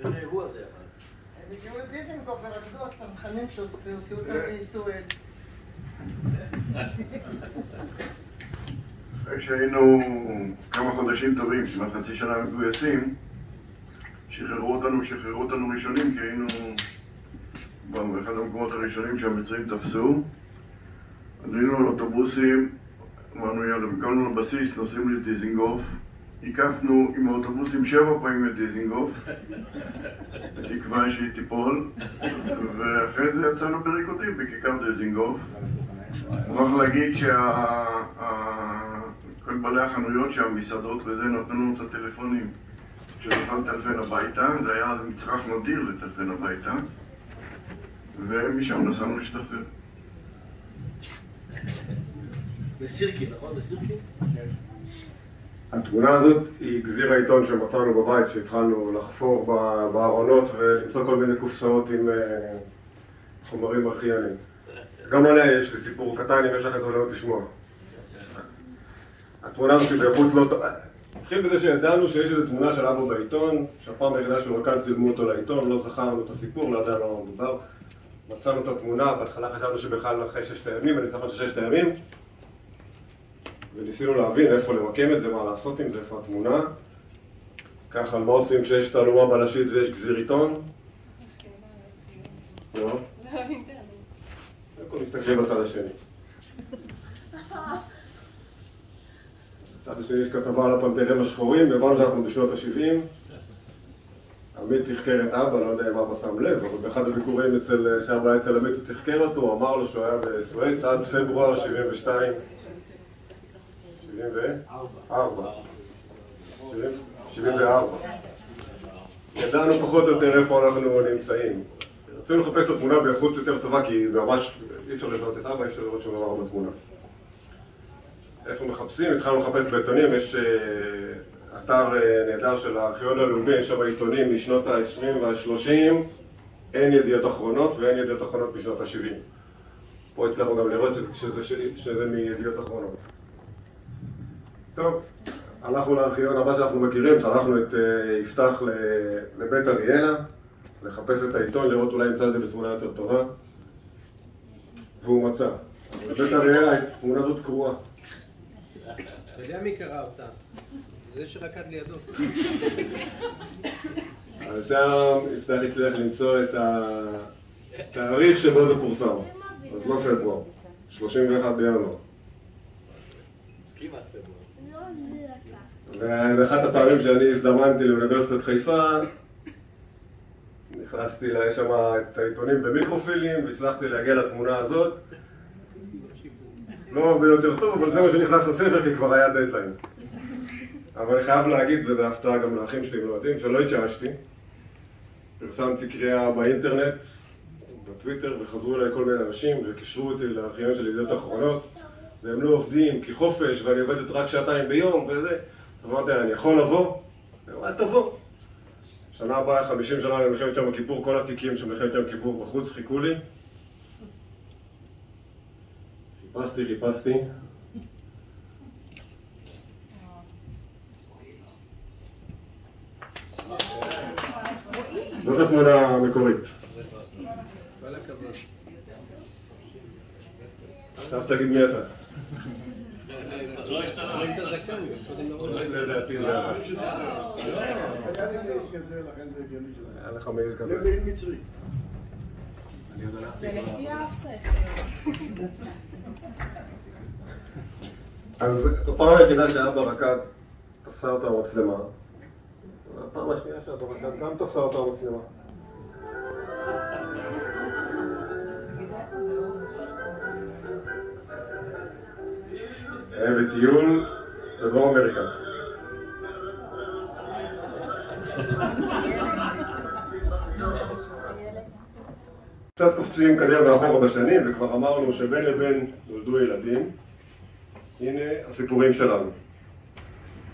[SPEAKER 8] איזה אירוע זה?
[SPEAKER 10] הם הגיעו לדיזנגוף ורקדו הצנחנים שהוציאו אותם מסואץ.
[SPEAKER 5] כשהיינו כמה חודשים טובים, כמעט חצי שנה מגויסים, שחררו אותנו ראשונים, כי היינו באחד המקומות הראשונים שהמצרים תפסו. עלינו על אוטובוסים, אמרנו יאללה, הגענו לבסיס, נוסעים לדיזנגוף, עיקפנו עם האוטובוסים 7 פעמים את דיזנגוף, בתקווה שהיא תיפול, ואחרי זה יצאנו בריקודים בכיכר דיזנגוף. מוכרח להגיד כל בעלי החנויות שם, מסעדות וזה, נתנו לנו את הטלפונים שנוכל לטלפן הביתה, זה היה מצרך נדיר לטלפן הביתה, ומשם נסענו להשתחרר.
[SPEAKER 8] בסירקין, נכון? בסירקין? כן.
[SPEAKER 3] התמונה הזאת היא גזיר העיתון שמצאנו בבית, שהתחלנו לחפור בארונות ולמצוא כל מיני קופסאות עם חומרים ארכיוניים. גם עליה יש סיפור קטן, אם יש לכם זמן לשמוע. התמונה הזאת היא באיכות לא טובה. נתחיל בזה שידענו שיש איזו תמונה של אבא בעיתון, שהפעם היחידה שהוא רקד צילמו אותו לעיתון, לא זכרנו את הסיפור, לא ידענו מה מדובר. מצאנו את התמונה, בהתחלה חשבנו שבכלל אחרי 6 הימים, הניצחון של 6 הימים. וניסינו להבין איפה למקם את זה, מה לעשות עם זה, איפה התמונה. ככה, מה עושים כשיש תעלומה בלשית ויש גזיר עיתון? לא? לא, נסתכל בצד השני. בצד השני יש כתבה על הפנתרים השחורים, והבנו שאנחנו בשנות ה-70. עמית תחקר את אבא, לא יודע אם אבא שם לב, אבל באחד הביקורים שאבא היה אצל עמית הוא תחקר אותו, הוא אמר לו שהוא היה בסואץ עד פברואר 72. 74. ידענו פחות או יותר איפה אנחנו נמצאים. רצינו לחפש את התמונה באיכות יותר טובה, כי ממש אי אפשר לזהות את אבא, אי אפשר לראות שום דבר בתמונה. איפה מחפשים? התחלנו לחפש בעיתונים, יש אתר נהדר של הארכיון הלאומי, יש שם עיתונים משנות ה-20 וה-30, אין ידיעות אחרונות ואין ידיעות אחרונות בשנות ה-70. פה הצלחנו גם לראות שזה מידיעות אחרונות. טוב, הלכנו לארכיון הבא שאנחנו מכירים, שלחנו את יפתח לבית אריאלה, לחפש את העיתון, לראות אולי נמצא את זה בתמונה יותר טובה, והוא מצא. בבית אריאלה התמונה הזאת קרואה.
[SPEAKER 13] אתה יודע מי קרא אותה? זה שרקד לידו.
[SPEAKER 3] אז שם יפתח הצליח למצוא את התאריך שבו זה פורסם. אז לא פברואר, 31 בינואר.
[SPEAKER 13] כמעט פברואר.
[SPEAKER 3] ובאחת הפעמים שאני הזדמנתי לאוניברסיטת חיפה, נכנסתי שם את העיתונים במיקרופילים והצלחתי להגיע לתמונה הזאת. לא, זה יותר טוב, אבל זה מה שנכנס לספר כי כבר היה דדליין. אבל אני חייב להגיד, וזה הפתעה גם לאחים שלי ולילדים, שלא התייאשתי. פרסמתי קריאה באינטרנט, בטוויטר, וחזרו אליי כל מיני אנשים וקישרו אותי לארכיון של ידיעות אחרונות. והם לא עובדים כי חופש ואני עובדת רק 2 ביום וזה. אמרתי, אני יכול לבוא? תבוא. שנה הבאה, 50 שנה למלחמת יום הכיפור, כל התיקים של מלחמת יום הכיפור בחוץ חיכו לי. חיפשתי. זאת התמונה המקורית. עכשיו תגיד מי אתה.
[SPEAKER 13] לא השתנה. רואים את הזקן.
[SPEAKER 3] זה לדעתי זה היה. היה לך מעיל כזה.
[SPEAKER 5] מעיל מצרי.
[SPEAKER 3] אז הפעם היחידה שאבא רקד תפסה אותה המצלמה. הפעם השנייה שאבא רקד גם תפסה אותה המצלמה. הם בטיול בדרום אמריקה. קצת קופצים קדימה ואחורה בשנים, וכבר אמרנו שבין לבין נולדו ילדים. הנה הסיפורים שלנו.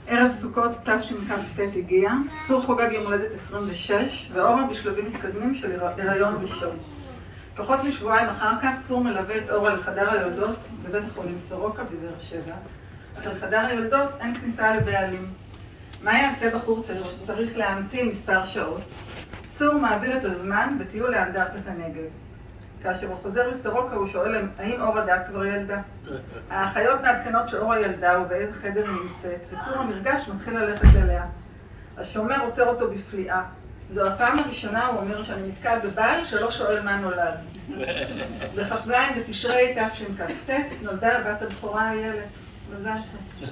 [SPEAKER 4] ערב סוכות תשכ"ט הגיע, צור חוגג יום הולדת 26, ואורה בשלבים מתקדמים של הריון ראשון. פחות משבועיים אחר כך צור מלווה את אורה לחדר היולדות בבית החולים סורוקה בבאר שבע, אבל לחדר היולדות אין כניסה לבעלים. מה יעשה בחור צעיר שצריך להמתין מספר שעות? צור מעביר את הזמן בטיול לאנדרטת הנגב. כאשר הוא חוזר לסורוקה הוא שואל האם אורה דת כבר ילדה. האחיות מעדכנות שאורה ילדה ובאיזה חדר היא נמצאת, וצור המרגש מתחיל ללכת אליה. השומר עוצר אותו בפליאה. זו הפעם הראשונה, הוא אומר, שאני נתקל בבעל שלא שואל מה נולד. בכ"ז בתשרי תשכ"ט נולדה הבת הבכורה איילת. מזל טוב.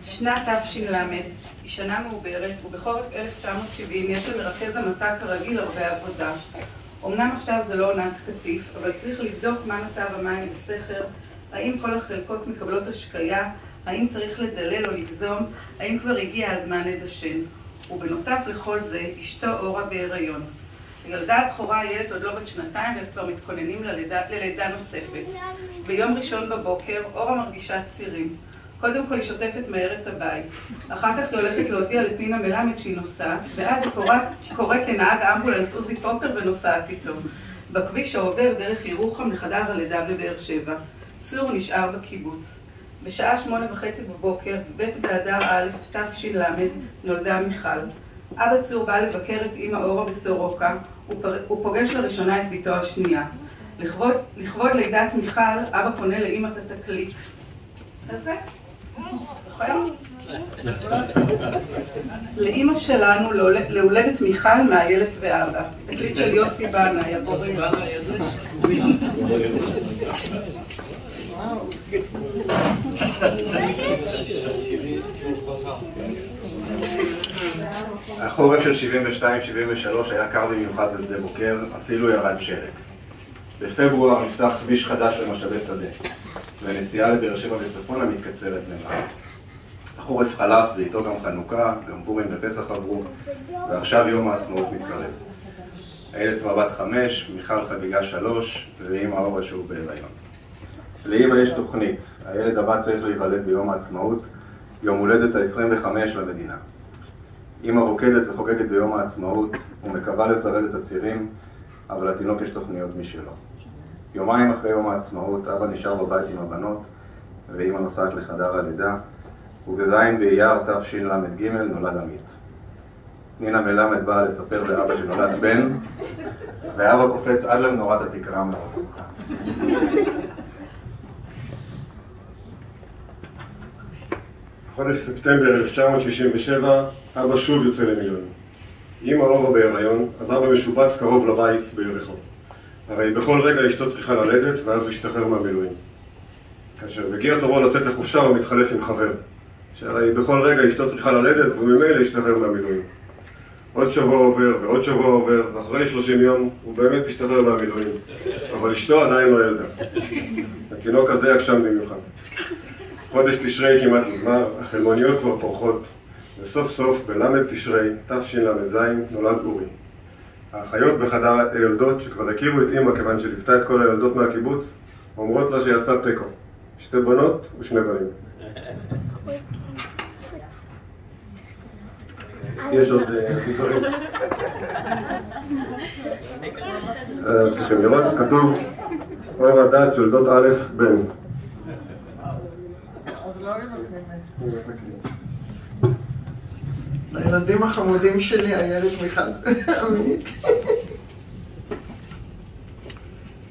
[SPEAKER 4] שנת תש"ל היא שנה מעוברת, ובחורף 1970 יש למרכז המטה כרגיל הרבה עבודה. אמנם עכשיו זה לא עונת קטיף, אבל צריך לבדוק מה מצב המים בסכר, האם כל החלקות מקבלות השקיה, האם צריך לדלל או לגזום, האם כבר הגיע הזמן לדשן. ובנוסף לכל זה, אשתו אורה בהיריון. הילדה הבכורה איילת עוד לא בת 2 וכבר מתכוננים ללידה נוספת. ביום ראשון בבוקר אורה מרגישה צירים. קודם כל היא שוטפת מהר את הבית. אחר כך היא הולכת להודיע לפינה מלמד שהיא נוסעת, ואז היא קוראת לנהג האמבולנס עוזי פופר ונוסעת איתו. בכביש העובר דרך ירוחם לחדר הלידה בבאר שבע. צור נשאר בקיבוץ. בשעה 8:30 בבוקר, ב' באדר א' תש"ל, נולדה מיכל. אבא צור בא לבקר את אמא אורה בסורוקה, הוא פוגש לראשונה את ביתו השנייה. לכבוד לידת מיכל, אבא פונה לאמא את התקליט. כזה? זוכר? לאימא שלנו, להולדת מיכל מאיילת ואבא. תקליט של יוסי בנה, יבורי.
[SPEAKER 2] החורף של 72-73 היה קר במיוחד בשדה בוקר, אפילו ירד שלג. בפברואר נפתח כביש חדש למשאבי שדה, והנסיעה לבאר שבע וצפונה מתקצרת למעט. החורף חלף ואיתו גם חנוכה, גם פורים ופסח עברו, ועכשיו יום העצמאות מתקרב. הילד כבר בת 5, מיכל חגיגה 3, ואמא אורה שוב בהיריון. לאמא יש תוכנית, הילד הבא צריך להיוולד ביום העצמאות, יום הולדת ה-25 למדינה. אמא רוקדת וחוגגת ביום העצמאות ומקווה לזרז את הצירים, אבל לתינוק יש תוכניות משלו. יומיים אחרי יום העצמאות, אבא נשאר בבית עם הבנות, ואמא נוסעת לחדר הלידה, ובזין באייר תשל"ג נולד עמית. נינה מלמד באה לספר לאבא שנולד בן, ואבא קופץ עד למנורת התקרה מהשמחה.
[SPEAKER 3] בחודש ספטמבר 1967, אבא שוב יוצא למילואים. אמא אורה בהיריון, אז אבא משובץ קרוב לבית ביריחו. הרי בכל רגע אשתו צריכה ללדת, ואז להשתחרר מהמילואים. כאשר מגיע תורו לצאת לחופשה, הוא מתחלף עם חבר. שהרי בכל רגע אשתו צריכה ללדת, וממילא להשתחרר מהמילואים. עוד שבוע עובר ועוד שבוע עובר, ואחרי 30 יום הוא באמת משתחרר מהמילואים. אבל אשתו עדיין לא ילדה. התינוק הזה יגשם במיוחד. חודש תשרי כמעט נגמר, החלמוניות כבר פורחות, וסוף סוף בלמד תשרי, תשל"ז, נולד אורי. האחיות בחדר היולדות שכבר הכירו את אמא כיוון שליוותה את כל היולדות מהקיבוץ, אומרות לה שיצא תיקו, 2 בנות ו2 בנים. יש עוד חיסורים. צריכים לראות, כתוב אור הדת יולדות א' בן.
[SPEAKER 10] הילדים החמודים שלי, הילד מיכל עמית.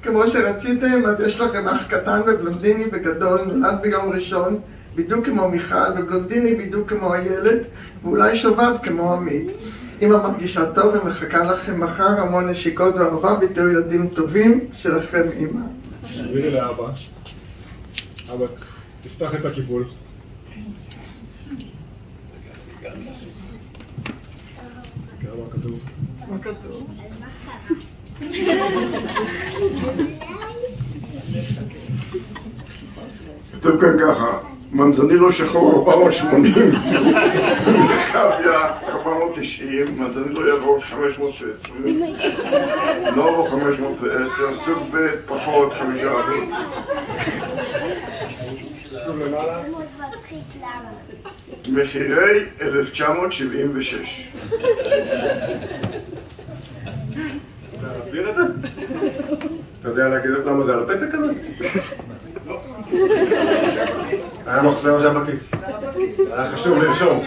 [SPEAKER 10] כמו שרציתם, אז יש לכם אח קטן ובלונדיני וגדול, נולד ביום ראשון, בדיוק כמו מיכל, ובלונדיני בדיוק כמו הילד, ואולי שובב כמו עמית. אמא מרגישה טוב ומחכה לכם מחר המון נשיקות ואהבה, ותהיו ילדים טובים שלכם אמא.
[SPEAKER 3] תראי לאבא. אבא, תפתח את הקיפול. מה כתוב?
[SPEAKER 10] מה כתוב?
[SPEAKER 5] כתוב כאן ככה, מנזנילו שחור 480, רחביה 490, מנזנילו ירוק 520, נובו 510, סוג ב' פחות 5%. מחירי 1976.
[SPEAKER 3] להסביר את זה? אתה יודע להגיד למה זה על הפתק הזה? לא. היה מחסר עכשיו בכיס. היה חשוב לרשום.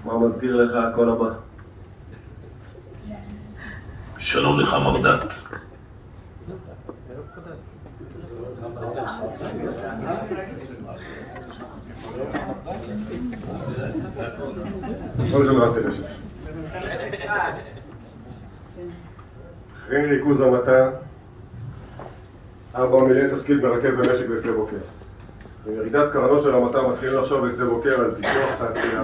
[SPEAKER 3] מה מזכיר לך הכל הבא?
[SPEAKER 14] שלום לך מרדת.
[SPEAKER 3] כל של רסי רשף. אחרי ריכוז המטה, אבא מילא תפקיד מרכז המשק בשדה בוקר. בירידת קרנו של המטה מתחילים לחשוב בשדה בוקר על פיתוח תעשייה.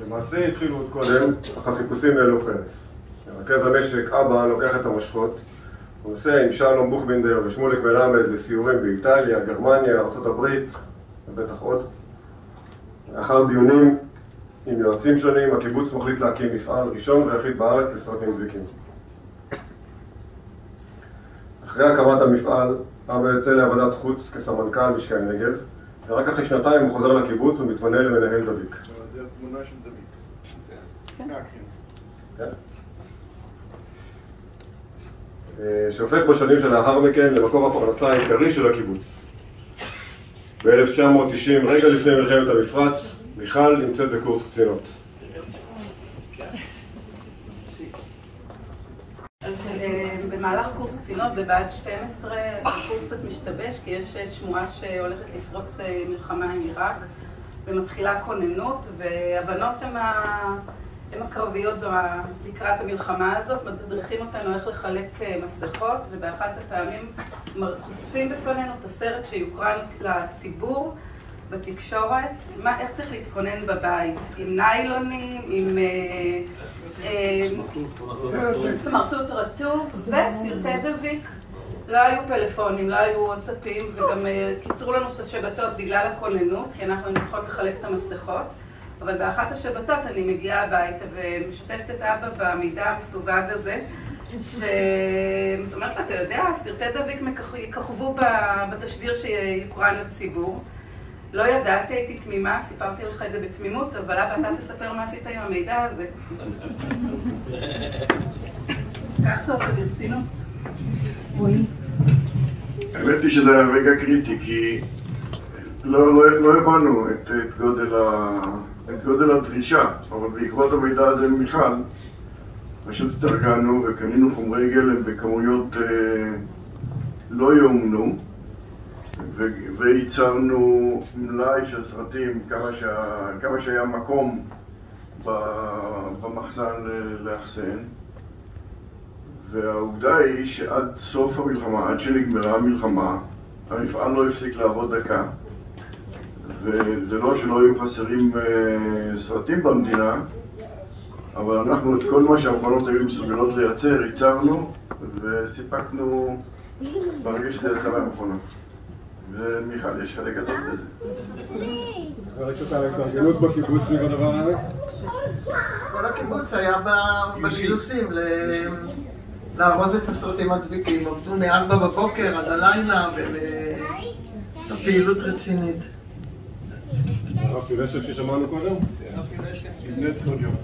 [SPEAKER 3] למעשה התחילו עוד קודם, אך החיפושים האלו חרס. מרכז המשק, אבא, לוקח את המושכות, הוא נוסע עם שלום בוכבינדר ושמוליק מלמד לסיורים באיטליה, גרמניה, ארצות הברית, ובטח עוד. לאחר דיונים עם יועצים שונים, הקיבוץ מחליט להקים מפעל ראשון ויחיד בארץ לסרטים דביקים. אחרי הקמת המפעל, אבא יוצא לעבודת חוץ כסמנכ"ל משקי הנגב, ורק אחרי 2 הוא חוזר לקיבוץ ומתמנה למנהל דביק.
[SPEAKER 5] זה התמונה של דביק.
[SPEAKER 3] כן. שהופך בשנים שלאחר מכן למקור הפרנסה העיקרי של הקיבוץ. ב-1990, רגע לפני מלחמת המפרץ, מיכל נמצאת בקורס קצינות.
[SPEAKER 6] אז
[SPEAKER 15] במהלך קורס קצינות בבה"ד 12 הקורס קצת משתבש, כי יש שמועה שהולכת לפרוץ מלחמה עם עיראק, ומתחילה כוננות, והבנות הן הקרביות לקראת המלחמה הזאת, מדריכים אותנו איך לחלק מסכות, ובאחת הפעמים חושפים בפנינו את הסרט שיוקרן לציבור בתקשורת, איך צריך להתכונן בבית, עם ניילונים, עם סמרטוט רטוב וסרטי דביק. לא היו פלאפונים, לא היו וואטסאפים, וגם קיצרו לנו את השבתות בגלל הכוננות, כי אנחנו צריכות לחלק את המסכות. אבל באחת השבתות אני מגיעה הביתה ומשתפת את אבא במידע המסווג הזה, זאת אומרת לה, אתה יודע, סרטי דביק יככבו בתשדיר שיוקרן לציבור. לא ידעתי, הייתי תמימה, סיפרתי לך את זה בתמימות, אבל אבא, אתה תספר מה עשית עם המידע הזה. קחת אותו ברצינות.
[SPEAKER 5] האמת היא שזה היה רגע קריטי, כי לא הבנו את גודל הדרישה, אבל בעקבות המידע הזה מיכל, פשוט התארגנו וקנינו חומרי גלם בכמויות לא יאומנו, וייצרנו מלאי של סרטים כמה שהיה מקום במחסן לאחסן. והעובדה היא שעד סוף המלחמה, עד שנגמרה המלחמה, המפעל לא הפסיק לעבוד דקה. וזה לא שלא היו חסרים סרטים במדינה, אבל אנחנו את כל מה שהמכונות היו מסוגלות לייצר, ייצרנו וסיפקנו ברגע שזה יצא מהמכונות. ומיכל, יש חלק גדול בזה.
[SPEAKER 3] ראית אותה להתארגנות בקיבוץ סביב הדבר הזה?
[SPEAKER 10] כל הקיבוץ היה בגיוסים לארוז את הסרטים הדביקים, עובדו מ-4 בבוקר עד הלילה בפעילות רצינית.
[SPEAKER 3] רפי רשף ששמענו קודם?
[SPEAKER 10] רפי רשף.
[SPEAKER 3] נבנית כל יום.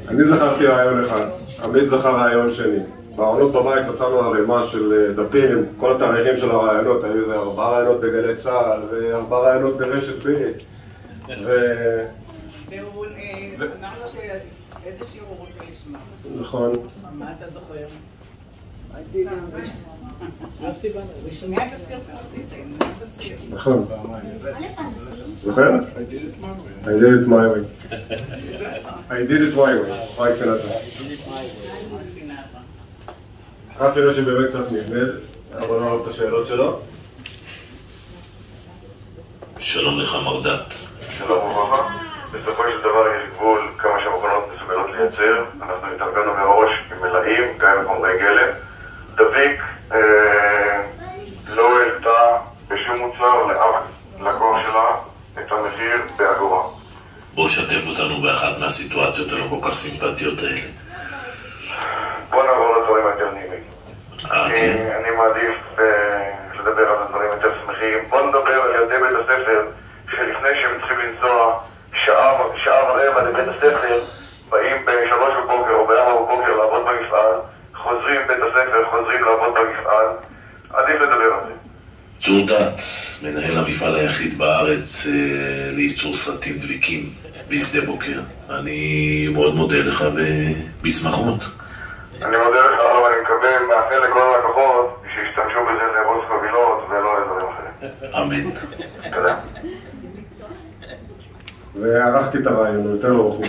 [SPEAKER 3] אני זכרתי רעיון אחד, עמית זכר רעיון שני. בארונות בבית מצאנו ערימה של דפים עם כל התאריכים של הרעיונות, היו איזה 4 רעיונות בגלי צה"ל ו4 רעיונות ברשת ב'
[SPEAKER 4] והוא אמר לו שאיזה שיר הוא רוצה לשמוע.
[SPEAKER 3] נכון.
[SPEAKER 4] מה אתה זוכר? הוא שומע את השיר סרטית,
[SPEAKER 3] נכון. זוכר? I did it my way. I did it my way. פרייק סינטרה. רפי רשף באמת קצת נבנד, אבל לא אוהב את השאלות שלו.
[SPEAKER 14] שלום לך מרדת.
[SPEAKER 5] שלום וברכה. בסופו של דבר יש גבול כמה שהמכונות מסוגלות לייצר. אנחנו התארגנו מראש עם מלאים, גם עם חומרי גלם. דביק לא העלתה בשום מוצר לאף לקוח שלה את המחיר באגורה.
[SPEAKER 14] בוא שתף אותנו באחת מהסיטואציות הלא כל כך סימפטיות האלה.
[SPEAKER 5] בוא נעבור לדברים היותר נעימים. אני מעדיף לדבר על הדברים יותר שמחים. בוא נדבר על ילדי בית הספר שלפני שהם צריכים לנסוע שעה ורבע לבית הספר, באים ב3 בבוקר או ב4 בבוקר לעבוד במפעל, חוזרים בית הספר, חוזרים לעבוד במפעל. עדיף לדבר על זה.
[SPEAKER 14] צור דת, מנהל המפעל היחיד בארץ לייצור סרטים דביקים בשדה בוקר. אני מאוד מודה לך ובשמחות.
[SPEAKER 5] אני מודה לך, אבל אני מקווה, מאחל לכל הלקוחות שישתמשו בזה לארוז חבילות ולא לדברים אחרים.
[SPEAKER 14] אמן.
[SPEAKER 5] תודה.
[SPEAKER 3] וערכתי את הרעיון, הוא יותר ארוך.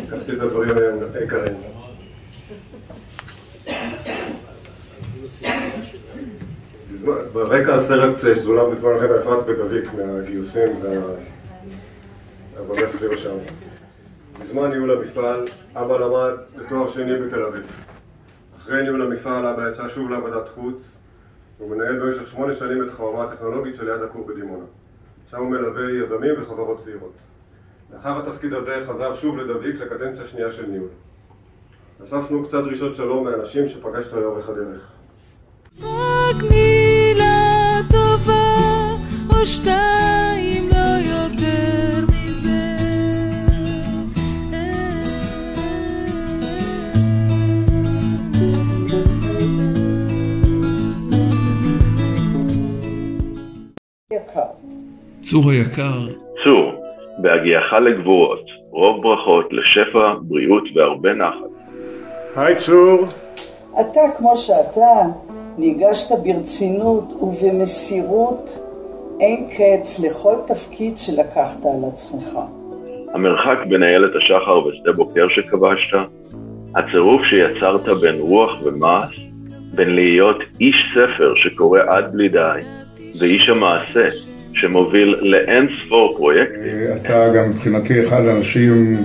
[SPEAKER 3] לקחתי את הדברים העיקריים. ברקע הסרט שזולם בזמן לכם אפרת ודביק מהגיוסים והעבודה סביב השם. בזמן ניהול המפעל, אבא למד לתואר שני בתל אביב. אחרי ניהול המפעל, אבא יצא שוב לעבודת חוץ. הוא מנהל במשך 8 שנים את החממה הטכנולוגית של יד הכור בדימונה. שם הוא מלווה יזמים וחברות צעירות. לאחר התפקיד הזה חזר שוב לדביק לקדנציה שנייה של ניהול. אספנו קצת דרישות שלום מאנשים שפגשת לאורך הדרך.
[SPEAKER 16] רק מילה טובה או 2, לא יותר מזה.
[SPEAKER 14] צור היקר. צור, בהגיעך לגבורות, רוב ברכות לשפע, בריאות והרבה נחת.
[SPEAKER 3] היי צור.
[SPEAKER 10] אתה כמו שאתה ניגשת ברצינות ובמסירות אין קץ לכל תפקיד שלקחת על עצמך.
[SPEAKER 14] המרחק בין איילת השחר ושדה בוקר שכבשת, הצירוף שיצרת בין רוח ומעש, בין להיות איש ספר שקורא עד בלי די, ואיש המעשה שמוביל לאין ספור פרויקטים.
[SPEAKER 5] אתה גם מבחינתי אחד האנשים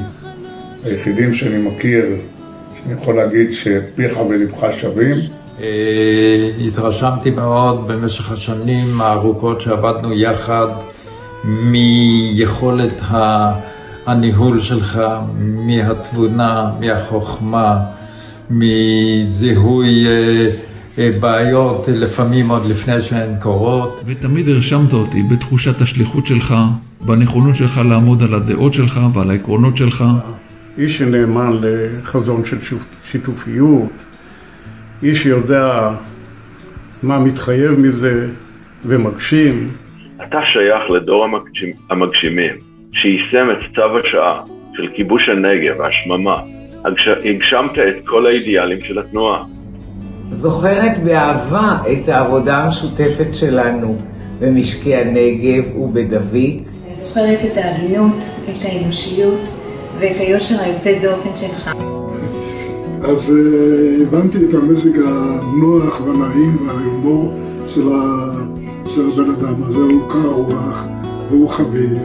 [SPEAKER 5] היחידים שאני מכיר, שאני יכול להגיד שפיך ולבך שווים.
[SPEAKER 17] התרשמתי מאוד במשך השנים הארוכות שעבדנו יחד מיכולת הניהול שלך, מהתבונה, מהחוכמה, מזיהוי בעיות לפעמים עוד לפני שהן קורות.
[SPEAKER 18] ותמיד הרשמת אותי בתחושת השליחות שלך, בנכונות שלך לעמוד על הדעות שלך ועל העקרונות שלך.
[SPEAKER 3] איש שנאמן לחזון של שיתופיות, איש שיודע מה מתחייב מזה ומגשים.
[SPEAKER 14] אתה שייך לדור המגשימים שיישם את צו השעה של כיבוש הנגב והשממה. הגשמת את כל האידיאלים של התנועה.
[SPEAKER 19] זוכרת באהבה את העבודה המשותפת שלנו במשקי הנגב ובדביק.
[SPEAKER 20] זוכרת את ההגינות, את האנושיות ואת היושר היוצא דופן שלך.
[SPEAKER 5] אז הבנתי את המזג הנוח והנעים וההומור של הבן אדם הזה. הוא קר רוח והוא חביב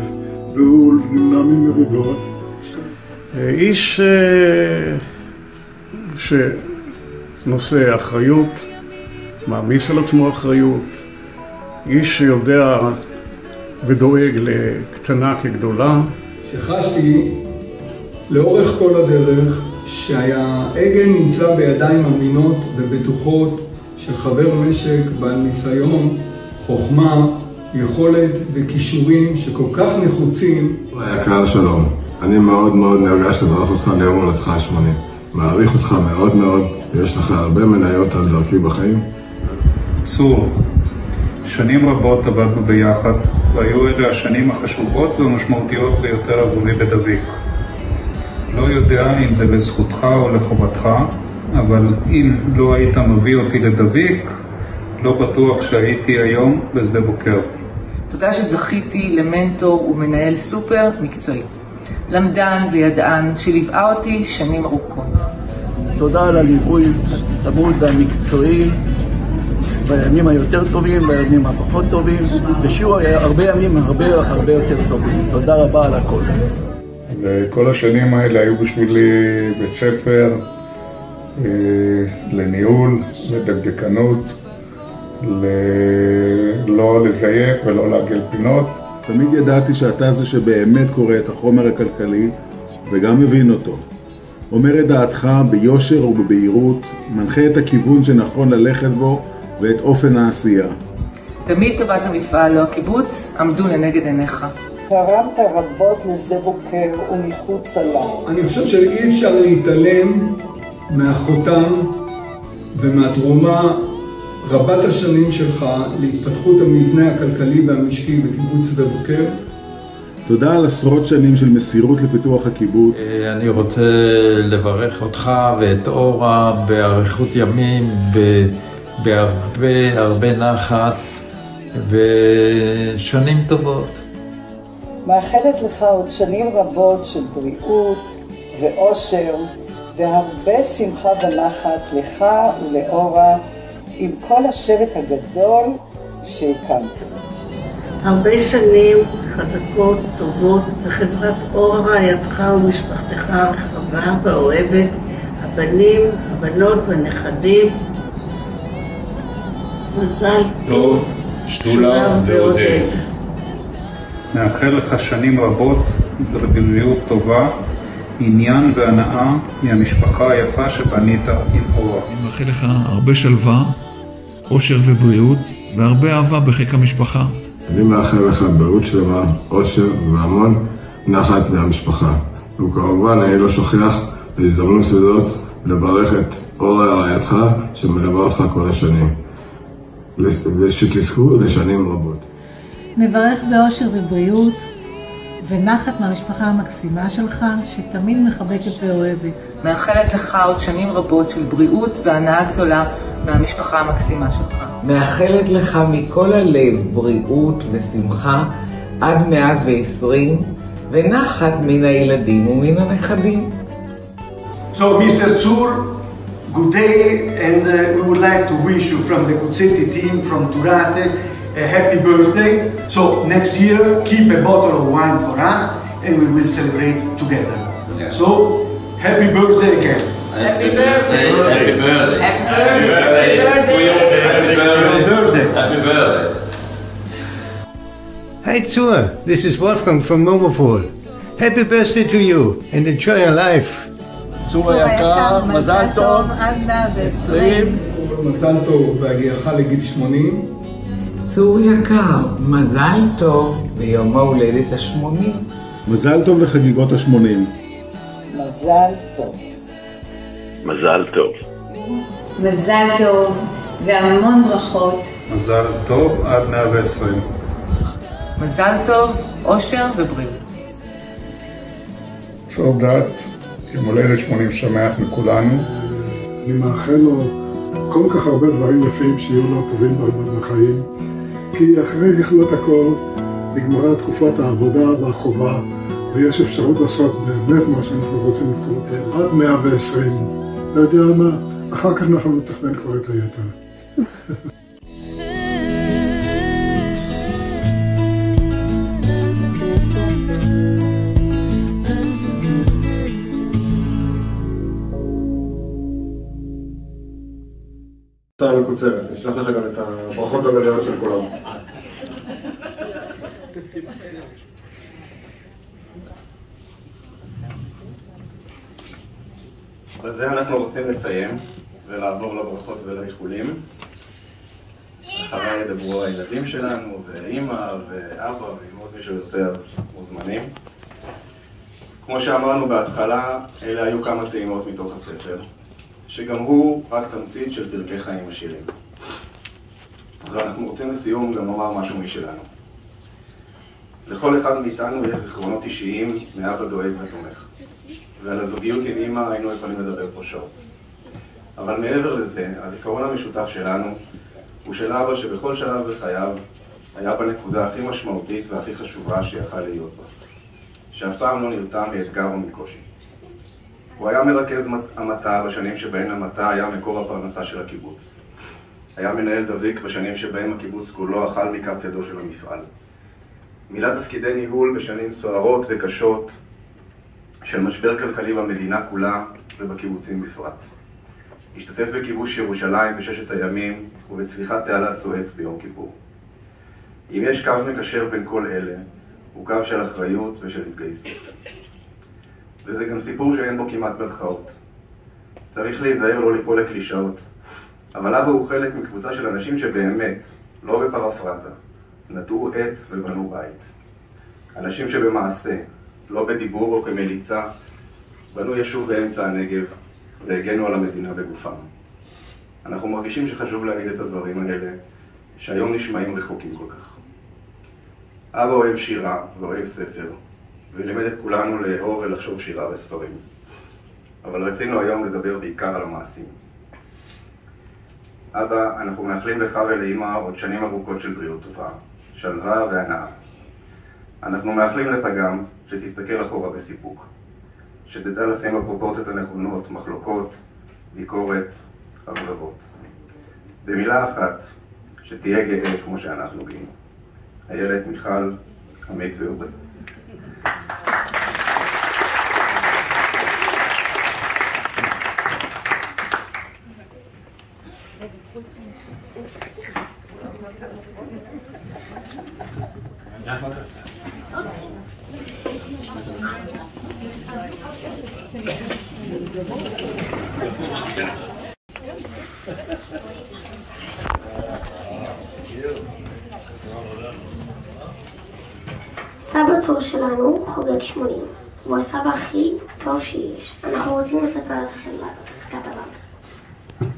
[SPEAKER 5] והוא נמנע ממריבות.
[SPEAKER 3] איש שנושא אחריות, מעמיס על עצמו אחריות, איש שיודע ודואג לקטנה כגדולה.
[SPEAKER 21] שחשתי לאורך כל הדרך שההגה נמצא בידיים אמינות ובטוחות של חבר משק בעל ניסיון, חוכמה, יכולת וכישורים שכל כך נחוצים.
[SPEAKER 22] היקר שלום, אני מאוד מאוד נרגש לברך אותך ליום הולדתך ה-80. מעריך אותך מאוד מאוד, ויש לך הרבה מניות על דרכי בחיים.
[SPEAKER 23] צור, שנים רבות עבדנו ביחד, והיו אלה השנים החשובות והמשמעותיות ביותר עבורי בדביק. לא יודע אם זה לזכותך או לחובתך, אבל אם לא היית מביא אותי לדביק, לא בטוח שהייתי היום בשדה בוקר.
[SPEAKER 19] תודה שזכיתי למנטור ומנהל סופר מקצועי. למדן וידען שליווה אותי שנים ארוכות.
[SPEAKER 24] תודה על הליווי הצמוד והמקצועי בימים היותר טובים, בימים הפחות טובים, ושיהיו הרבה ימים הרבה יותר טובים. תודה רבה על הכל.
[SPEAKER 5] וכל השנים האלה היו בשבילי בית ספר לניהול, לדקדקנות, לא לזייף ולא לעגל פינות.
[SPEAKER 25] תמיד ידעתי שאתה זה שבאמת קורא את החומר הכלכלי וגם מבין אותו. אומר את דעתך ביושר ובבהירות, מנחה את הכיוון שנכון ללכת בו ואת אופן העשייה.
[SPEAKER 19] תמיד טובת המפעל או הקיבוץ עמדו לנגד עיניך.
[SPEAKER 10] תרמת רבות לשדה בוקר ומחוץ לה.
[SPEAKER 21] אני חושב שאי אפשר להתעלם מהחותם ומהתרומה רבת השנים שלך להתפתחות המבנה הכלכלי והמשקי בקיבוץ שדה בוקר.
[SPEAKER 25] תודה על עשרות שנים של מסירות לפיתוח הקיבוץ.
[SPEAKER 17] אני רוצה לברך אותך ואת אורה באריכות ימים, בהרבה נחת ושנים טובות.
[SPEAKER 10] מאחלת לך עוד שנים רבות של בריאות ואושר והרבה שמחה ונחת לך ולאורה עם כל השבט הגדול שהקמת.
[SPEAKER 26] הרבה שנים חזקות, טובות, וחברת אורה רעייתך ומשפחתך הרחבה והאוהבת, הבנים, הבנות והנכדים. מזל טוב,
[SPEAKER 23] שדולה ועודד. מאחל לך שנים רבות ובבריאות טובה, עניין והנאה מהמשפחה היפה שבנית עם אורה.
[SPEAKER 18] אני מאחל לך הרבה שלווה, אושר ובריאות, והרבה אהבה בחיק המשפחה.
[SPEAKER 22] אני מאחל לך בריאות שלמה, אושר והמון נחת מהמשפחה. וכמובן אני לא שוכח בהזדמנות הזאת לברך את אורה רעייתך שמלווה אותך כל השנים. ושתזכו לשנים רבות.
[SPEAKER 27] מברך באושר ובריאות ונחת מהמשפחה המקסימה שלך שתמיד מחבקת ואוהבת.
[SPEAKER 19] מאחלת לך עוד שנים רבות של בריאות והנאה גדולה מהמשפחה המקסימה שלך.
[SPEAKER 1] מאחלת לך מכל הלב בריאות ושמחה עד 120 ונחת מן הילדים ומן הנכדים.
[SPEAKER 7] So Mr. Zur, good day, and we would like to wish you from the Guzzetti team from Turate a happy birthday. So next year keep a bottle of wine for us and we will celebrate together. Yeah. So happy birthday again.
[SPEAKER 8] Happy birthday. Happy birthday.
[SPEAKER 7] Happy birthday.
[SPEAKER 8] Happy birthday. Happy birthday.
[SPEAKER 9] Hi Zur, this is Wolfgang from Momofol. Happy birthday to you and enjoy your life.
[SPEAKER 24] צור היקר, מזל טוב עד 120.
[SPEAKER 21] מזל טוב בהגיעך לגיל 80.
[SPEAKER 1] צור יקר, מזל טוב ביום ההולדת ה-80.
[SPEAKER 25] מזל טוב לחגיגות ה-80.
[SPEAKER 1] מזל טוב.
[SPEAKER 14] מזל טוב.
[SPEAKER 20] מזל טוב והמון ברכות.
[SPEAKER 23] מזל טוב עד 120.
[SPEAKER 19] מזל טוב, אושר ובריאות.
[SPEAKER 11] צור דת, יום הולדת 80 שמח מכולנו.
[SPEAKER 21] אני מאחל לו כל כך הרבה דברים יפים שיהיו לו טובים בחיים, כי אחרי לכלות הכל נגמרה תקופת העבודה והחובה, ויש אפשרות לעשות באמת מה שאנחנו רוצים את כל עד 120. אתה יודע מה? אחר כך אנחנו נתכנן כבר את היתר.
[SPEAKER 3] הצעה מקוצרת, נשלח לך גם את הברכות המלאות של כולם.
[SPEAKER 2] בזה אנחנו רוצים לסיים ולעבור לברכות ולאיחולים. אחריי ידברו הילדים שלנו ואימא ואבא ואם עוד מישהו ירצה אז מוזמנים. כמו שאמרנו בהתחלה, אלה היו כמה טעימות מתוך הספר, שגם הוא רק תמצית של פרקי חיים עשירים. ואנחנו רוצים לסיום גם לומר משהו משלנו. לכל אחד מאיתנו יש זיכרונות אישיים מאבא דואג ותומך. ועל הזוגיות עם אמא היינו יכולים לדבר פה שעות. אבל מעבר לזה, הזיכרון המשותף שלנו הוא של אבא שבכל שלב בחייו היה בנקודה הכי משמעותית והכי חשובה שיכל להיות בה. שאף פעם לא נרתע מאתגר או מקושי. הוא היה מרכז המטה בשנים שבהן המטה היה מקור הפרנסה של הקיבוץ. היה מנהל דביק בשנים שבהם הקיבוץ כולו אכל מכף ידו של המפעל. מילא תפקידי ניהול בשנים סוערות וקשות של משבר כלכלי במדינה כולה ובקיבוצים בפרט. השתתף בכיבוש ירושלים בששת הימים ובצליחת תעלת סואץ ביום כיפור. אם יש קו מקשר בין כל אלה, הוא קו של אחריות ושל התגייסות. וזה גם סיפור שאין בו כמעט מרכאות. צריך להיזהר לא ליפול לקלישאות, אבל אבא הוא חלק מקבוצה של אנשים שבאמת, לא בפרפרזה, נטעו עץ ובנו בית. אנשים שבמעשה, לא בדיבור או כמליצה, בנו ישוב באמצע הנגב והגנו על המדינה בגופם. אנחנו מרגישים שחשוב להגיד את הדברים האלה, שהיום נשמעים רחוקים כל כך. אבא אוהב שירה ואוהב ספר, ולימד את כולנו לאהוב ולחשוב שירה וספרים. אבל רצינו היום לדבר בעיקר על המעשים. אבא, אנחנו מאחלים לך ולאמא עוד שנים ארוכות של בריאות טובה, שלווה והנאה. אנחנו מאחלים לך גם שתסתכל אחורה בסיפוק, שתדע לשים בפרופורציות הנכונות, מחלוקות, ביקורת, אכזבות. במילה אחת, שתהיה גאה כמו שאנחנו גאים. איילת, מיכל, עמית ואורי.
[SPEAKER 12] סבא צור שלנו חוגג 80, הוא הסבא הכי טוב שיש. אנחנו רוצים לספר לכם קצת עליו.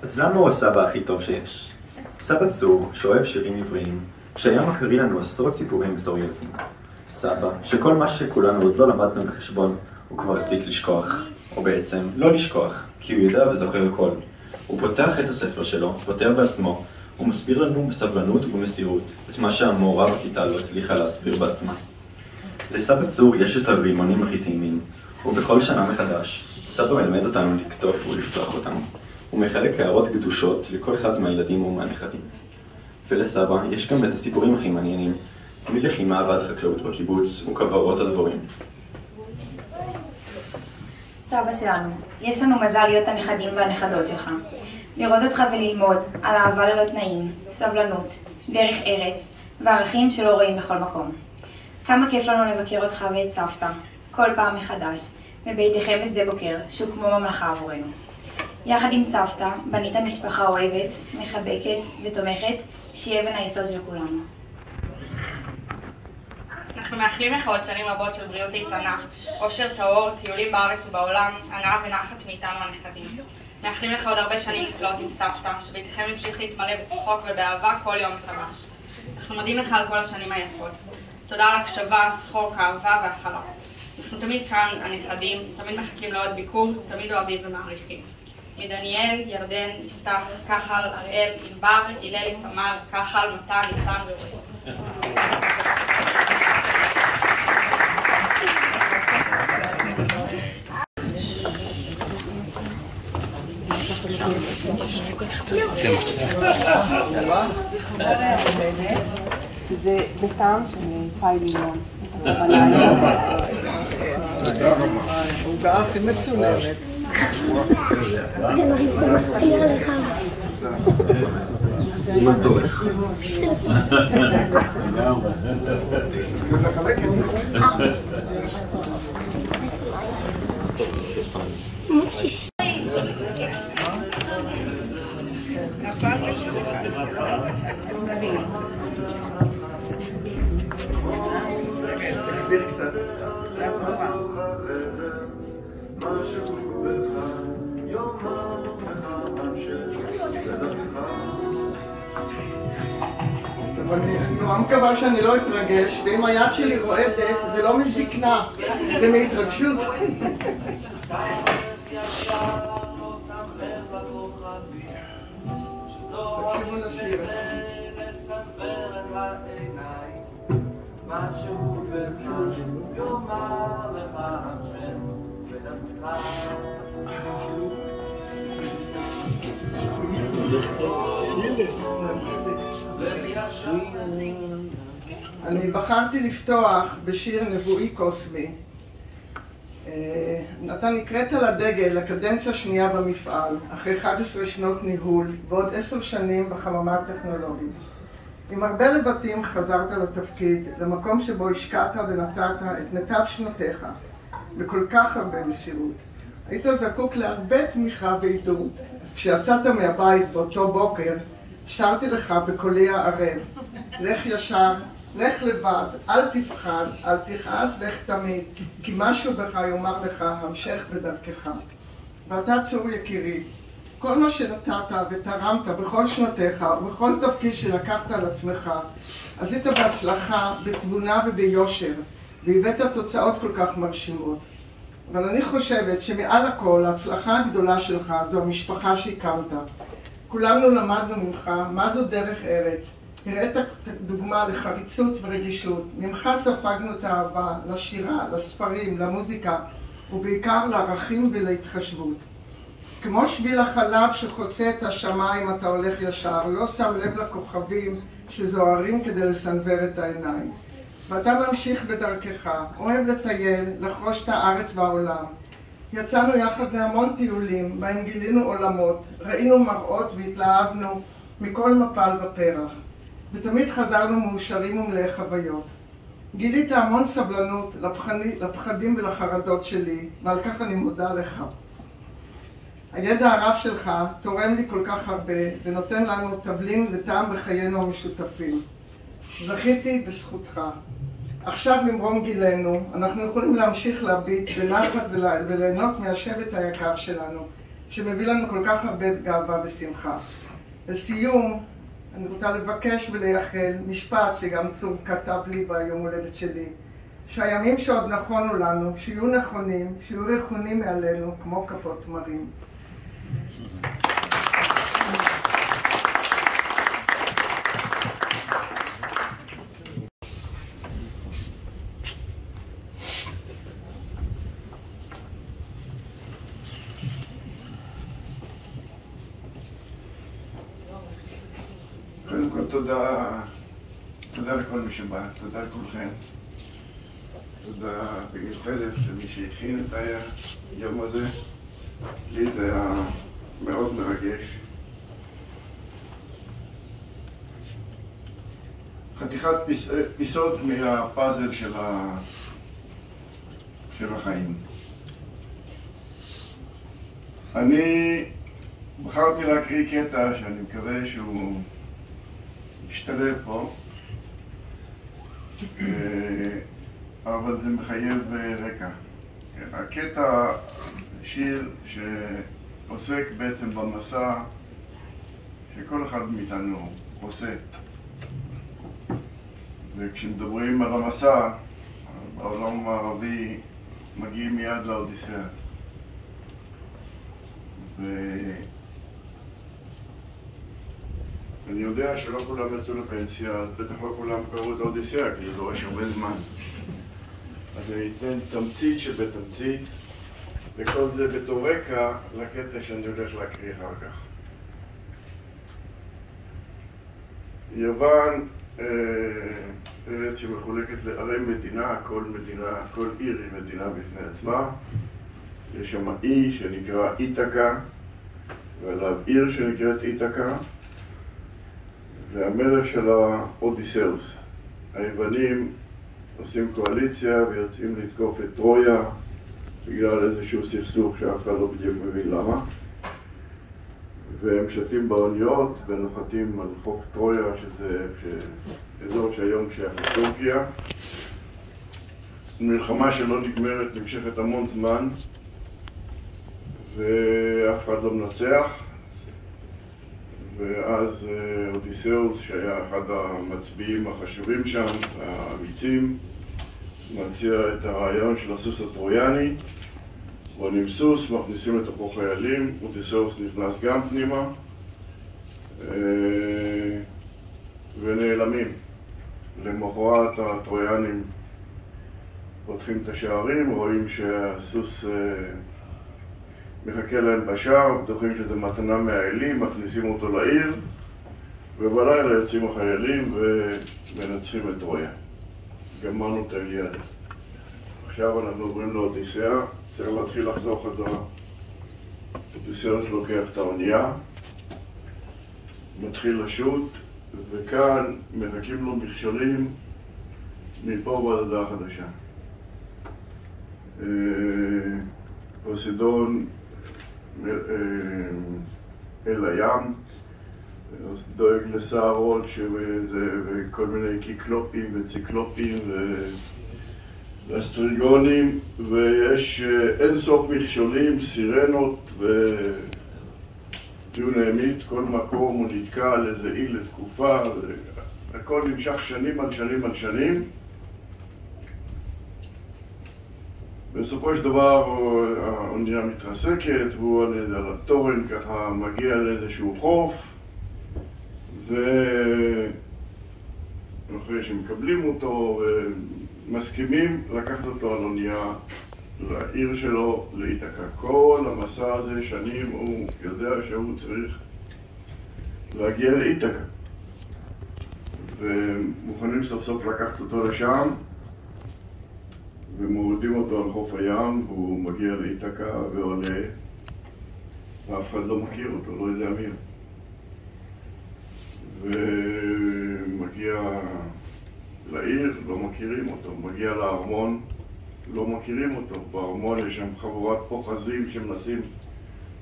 [SPEAKER 13] אז למה הוא הסבא הכי טוב שיש? סבא צור, שאוהב שירים עבריים, שהיה מקריא לנו עשרות סיפורים בתור ילדים. סבא, שכל מה שכולנו עוד לא למדנו בחשבון, הוא כבר הספיק לשכוח, או בעצם לא לשכוח, כי הוא יודע וזוכר הכל. הוא פותח את הספר שלו, פותר בעצמו, הוא מסביר לנו בסבלנות ובמסירות את מה שהמורה בכיתה לא הצליחה להסביר בעצמה. לסבא צור יש את הרימונים הכי טעימים, ובכל שנה מחדש, סבא מלמד אותנו לקטוף ולפתוח אותם. הוא מחלק הערות קדושות לכל אחד מהילדים ומהנכדים. ולסבא יש גם את הסיפורים הכי מעניינים, מלחימה ועד חקלאות בקיבוץ וכוורות הדבורים.
[SPEAKER 4] סבא שלנו, יש לנו מזל להיות הנכדים והנכדות שלך. לראות אותך וללמוד על אהבה ללא תנאים, סבלנות, דרך ארץ וערכים שלא רואים בכל מקום. כמה כיף לנו לבקר אותך ואת סבתא, כל פעם מחדש, בביתכם בשדה בוקר, שהוא כמו ממלכה עבורנו. יחד עם סבתא בנית משפחה אוהבת, מחבקת ותומכת, שהיא אבן היסוד של כולנו.
[SPEAKER 5] אנחנו מאחלים לך עוד שנים רבות של בריאות איתנה, אושר טהור, טיולים בארץ ובעולם, הנאה ונחת מאיתנו הנכדים. מאחלים לך עוד הרבה שנים נפלאות עם סבתא, שביתכם ימשיך להתמלא בצחוק ובאהבה כל יום מחדש. אנחנו מודים לך על כל השנים היפות. תודה על הקשבה, צחוק, אהבה והכלה. אנחנו תמיד כאן, הנכדים, תמיד מחכים לעוד ביקור, תמיד אוהבים ומעריכים. מדניאל, ירדן, יפתח, כחל, אריאל, ענבר, הלל, תמר, כחל, מתן, ניצן ורועי.
[SPEAKER 19] זה בטעם של פאי לימון.
[SPEAKER 24] הוא גם הכי מצולמת.
[SPEAKER 6] אני נורא מקווה שאני לא אתרגש, ואם היד שלי רועדת, זה לא מזקנה, זה מהתרגשות. תקשיבו לשיר. משהו בך יאמר לך השם ודרכך. אני בחרתי לפתוח בשיר נבואי קוסמי. אתה נקראת על הדגל לקדנציה שנייה במפעל, אחרי 11 שנות ניהול ועוד 10 שנים בחממה הטכנולוגית. עם הרבה לבטים חזרת לתפקיד, למקום שבו השקעת ונתת את מיטב שנותיך, בכל כך הרבה מסירות. היית זקוק להרבה תמיכה ועידוד. אז כשיצאת מהבית באותו בוקר, שרתי לך בקולי הערב, לך ישר, לך לבד, אל תפחד, אל תכעס, לך תמיד, כי משהו בך יאמר לך, המשך בדרכך. ואתה צור יקירי, כל מה שנתת ותרמת בכל שנותיך ובכל תפקיד שלקחת על עצמך, עשית בהצלחה, בתבונה וביושר, והבאת תוצאות כל כך מרשימות. אבל אני חושבת שמעל הכל, ההצלחה הגדולה שלך זו המשפחה שהקמת. כולנו למדנו ממך מה זו דרך ארץ. הראית דוגמה לחריצות ורגישות. ממך ספגנו את האהבה לשירה, לספרים, למוזיקה, ובעיקר לערכים ולהתחשבות. כמו שביל החלב שחוצה את השמיים אתה הולך ישר, לא שם לב לכוכבים שזוהרים כדי לסנוור את העיניים. ואתה ממשיך בדרכך, אוהב לטייל, לחרוש את הארץ והעולם. יצאנו יחד להמון טיולים, בהם גילינו עולמות, ראינו מראות והתלהבנו מכל מפל ופרח. ותמיד חזרנו מאושרים ומלאי חוויות. גילית המון סבלנות לפחדים ולחרדות שלי, ועל כך אני מודה לך. הידע הרב שלך תורם לי כל כך הרבה, ונותן לנו תבלין וטעם בחיינו המשותפים. זכיתי בזכותך. עכשיו ממרום גילנו, אנחנו יכולים להמשיך להביט בנחת וליהנות מהשבט היקר שלנו, שמביא לנו כל כך הרבה גאווה ושמחה. לסיום, אני רוצה לבקש ולייחל משפט שגם צור כתב לי ביום הולדת שלי, שהימים שעוד נכונו לנו, שיהיו נכונים, שיהיו רכונים מעלינו כמו כפות תמרים.
[SPEAKER 10] קודם כל תודה לכל מי שבא, תודה לכולכם. תודה במיוחדת למי שהכין את היום הזה. לי זה היה מאוד מרגש. חתיכת פיסות מהפאזל של החיים. אני בחרתי להקריא קטע שאני מקווה שהוא ישתלב פה, אבל זה מחייב רקע. הקטע שיר שעוסק בעצם במסע שכל אחד מאיתנו עושה. וכשמדברים על המסע, בעולם המערבי מגיעים מיד לאודיסאה. אני יודע שלא כולם יצאו לפנסיה, בטח לא כולם קראו את האודיסאה, כי זה דורש הרבה זמן. אז אני אתן תמצית שבתמצית, וכל זה בתור רקע לקטע שאני הולך להקריא אחר כך. יוון, ארץ שמחולקת לערי מדינה, כל עיר היא מדינה בפני עצמה. יש שם אי שנקרא איתקה, ועליו עיר שנקראת איתקה, והמלך שלה אודיסאוס. היוונים עושים קואליציה ויוצאים לתקוף את טרויה בגלל איזשהו סכסוך שאף אחד לא בדיוק מבין למה, והם שתים באוניות ונוחתים על חוף טרויה, שזה אזור שהיום שייך לטורקיה. מלחמה שלא נגמרת, נמשכת המון זמן ואף אחד לא מנצח, ואז אודיסאוס, שהיה אחד המצביעים החשובים שם, האמיצים, מציע את הרעיון של הסוס הטרויאני. בונים סוס, מכניסים לתוכו חיילים, אודיסאוס נכנס גם פנימה ונעלמים. למחרת הטרויאנים פותחים את השערים, רואים שהסוס מחכה להם בשער, בטוחים שזה מתנה מהאלים, מכניסים אותו לעיר, ובלילה יוצאים החיילים ומנצחים את טרויה. גמרנו את האיליאדה. עכשיו אנחנו עוברים לאודיסאה, צריך להתחיל לחזור חזרה. אודיסאוס לוקח את האונייה, מתחיל לשוט, וכאן מחכים לו מכשולים מפה ועד הודעה חדשה. פוסידון אל הים, דואג לסערות וכל מיני קיקלופים וציקלופים ואסטריגונים, ויש אין סוף מכשולים, סירנות דיון העמית, כל מקום הוא נתקע על איזה אי לתקופה, הכל נמשך שנים על שנים על שנים. בסופו של דבר האונייה מתרסקת והוא על התורן ככה מגיע לאיזשהו חוף, ואחרי שמקבלים אותו ומסכימים לקחת אותו על אונייה לעיר שלו, לאיתקה. כל המסע הזה שנים הוא יודע שהוא צריך להגיע לאיתקה, ומוכנים סוף סוף לקחת אותו לשם, ומורידים אותו על חוף הים, והוא מגיע לאיתקה ועולה, ואף אחד לא מכיר אותו, לא יודע מי. ומגיע לעיר, לא מכירים אותו. מגיע לארמון, לא מכירים אותו. בארמון יש שם חבורת פוחזים שמנסים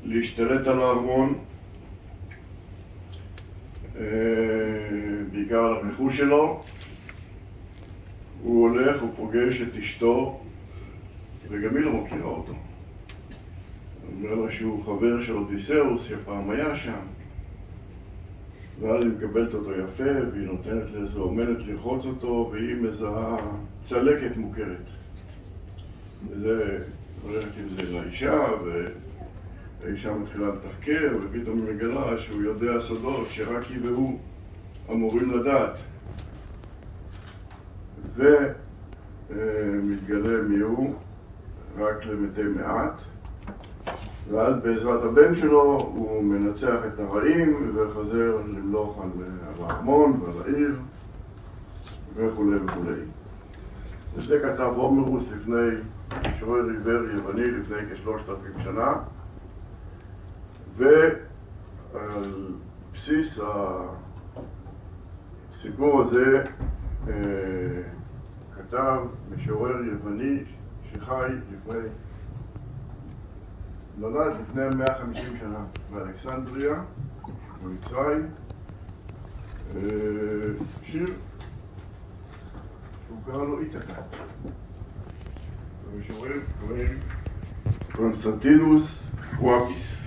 [SPEAKER 10] להשתלט על הארמון, בעיקר על הרכוש שלו. הוא הולך, הוא פוגש את אשתו, וגם היא לא מכירה אותו. הוא אומר לה שהוא חבר של אודיסאוס, שפעם היה שם. ואז היא מקבלת אותו יפה, והיא נותנת לאיזו אומנת לרחוץ אותו, והיא מזהה צלקת מוכרת. וזה הולכת עם זה לאישה, והאישה מתחילה לתחקר, ופתאום היא מגלה שהוא יודע סודות שרק היא והוא אמורים לדעת. ומתגלה מיהו רק למתי מעט, ואז בעזרת הבן שלו הוא מנצח את הרעים וחוזר למלוך על הארמון ועל העיר וכו' וכו'. וזה כתב הומרוס לפני משורר עיוור יווני לפני כ3,000 שנה, ועל בסיס הסיפור הזה כתב משורר יווני שחי נולד לפני 150 שנה באלכסנדריה, במצרים, שיר שהוא קרא לו איתקה. המשורר קוראים קונסטנטינוס קוואפיס.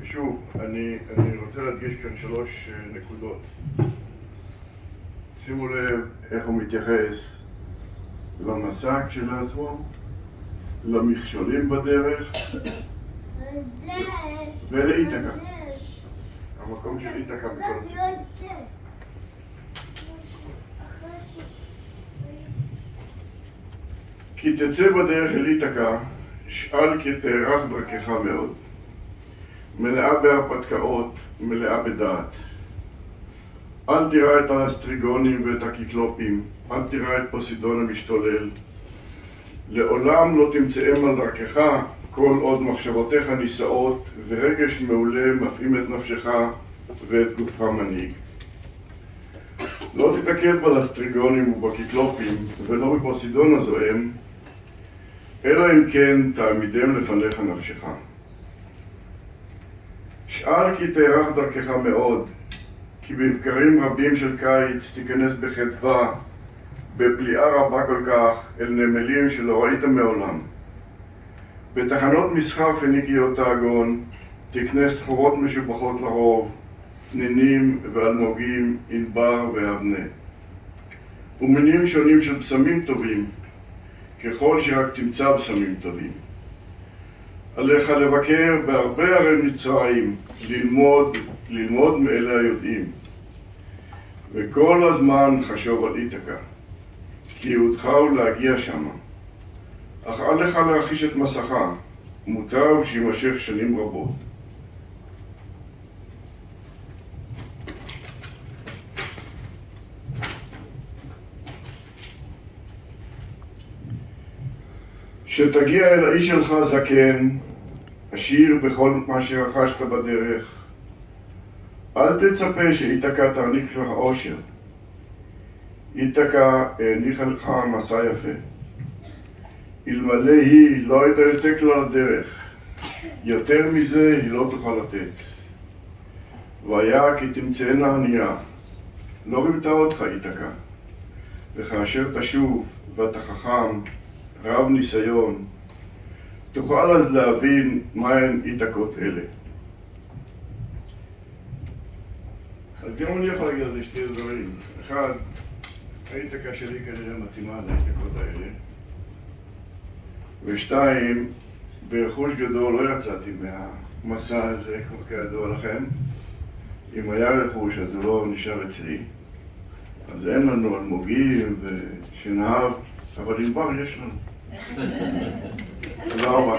[SPEAKER 10] ושוב, אני רוצה להדגיש כאן 3 נקודות. שימו לב איך הוא מתייחס למסע כשלעצמו, למכשולים בדרך ולאיתקה. המקום של איתקה בכל הסיפור. כי תצא בדרך אל איתקה, שאל כי תארך דרכך מאוד. מלאה בהרפתקאות, מלאה בדעת. אל תראה את האסטריגונים ואת הקיקלופים, אל תראה את פוסידון המשתולל. לעולם לא תמצאם על דרכך כל עוד מחשבותיך נישאות ורגש מעולה מפעים את נפשך ואת גופך מנהיג. לא תתעכב באסטריגונים ובקיקלופים ולא בפוסידון הזוהם, אלא אם כן תעמידם לפניך נפשך. שאל כי תארך דרכך מאוד, כי בבקרים רבים של קיץ תיכנס בחדווה, בפליאה רבה כל כך, אל נמלים שלא ראית מעולם. בתחנות מסחר פניקיות תאגון, תקנה סחורות משובחות לרוב, תנינים ואלמוגים, ענבר ואבנה. ומינים שונים של בשמים טובים, ככל שרק תמצא בשמים טובים. עליך לבקר בהרבה ערי מצרים, ללמוד מאלה היודעים. וכל הזמן חשוב על איתקה, כי ייעודך הוא להגיע שמה. אך אל לך להחיש את מסך, מוטב שימשך שנים רבות. שתגיע אל האיש שלך זקן, עשיר בכל מה שרכשת בדרך. אל תצפה שאיתקה תעניק לך עושר. איתקה העניחה לך מסע יפה. אלמלא היא לא הייתה יוצא כלל הדרך. יותר מזה היא לא תוכל לתת. והיה כי תמצאנה ענייה. לא רימתה אותך איתקה. וכאשר תשוב ואתה חכם, רב ניסיון, תוכל אז להבין מהן איתקות אלה. אז גם אני יכול להגיד על זה 2 דברים. אחד, האיתקה שלי כנראה מתאימה לאיתקות האלה. ו2, ברכוש גדול לא יצאתי מהמסע הזה, כמו כידוע לכם. אם היה רכוש אז זה לא נשאר אצלי. אז אין לנו אלמוגים ושנהב, אבל ענבר יש לנו. תודה רבה.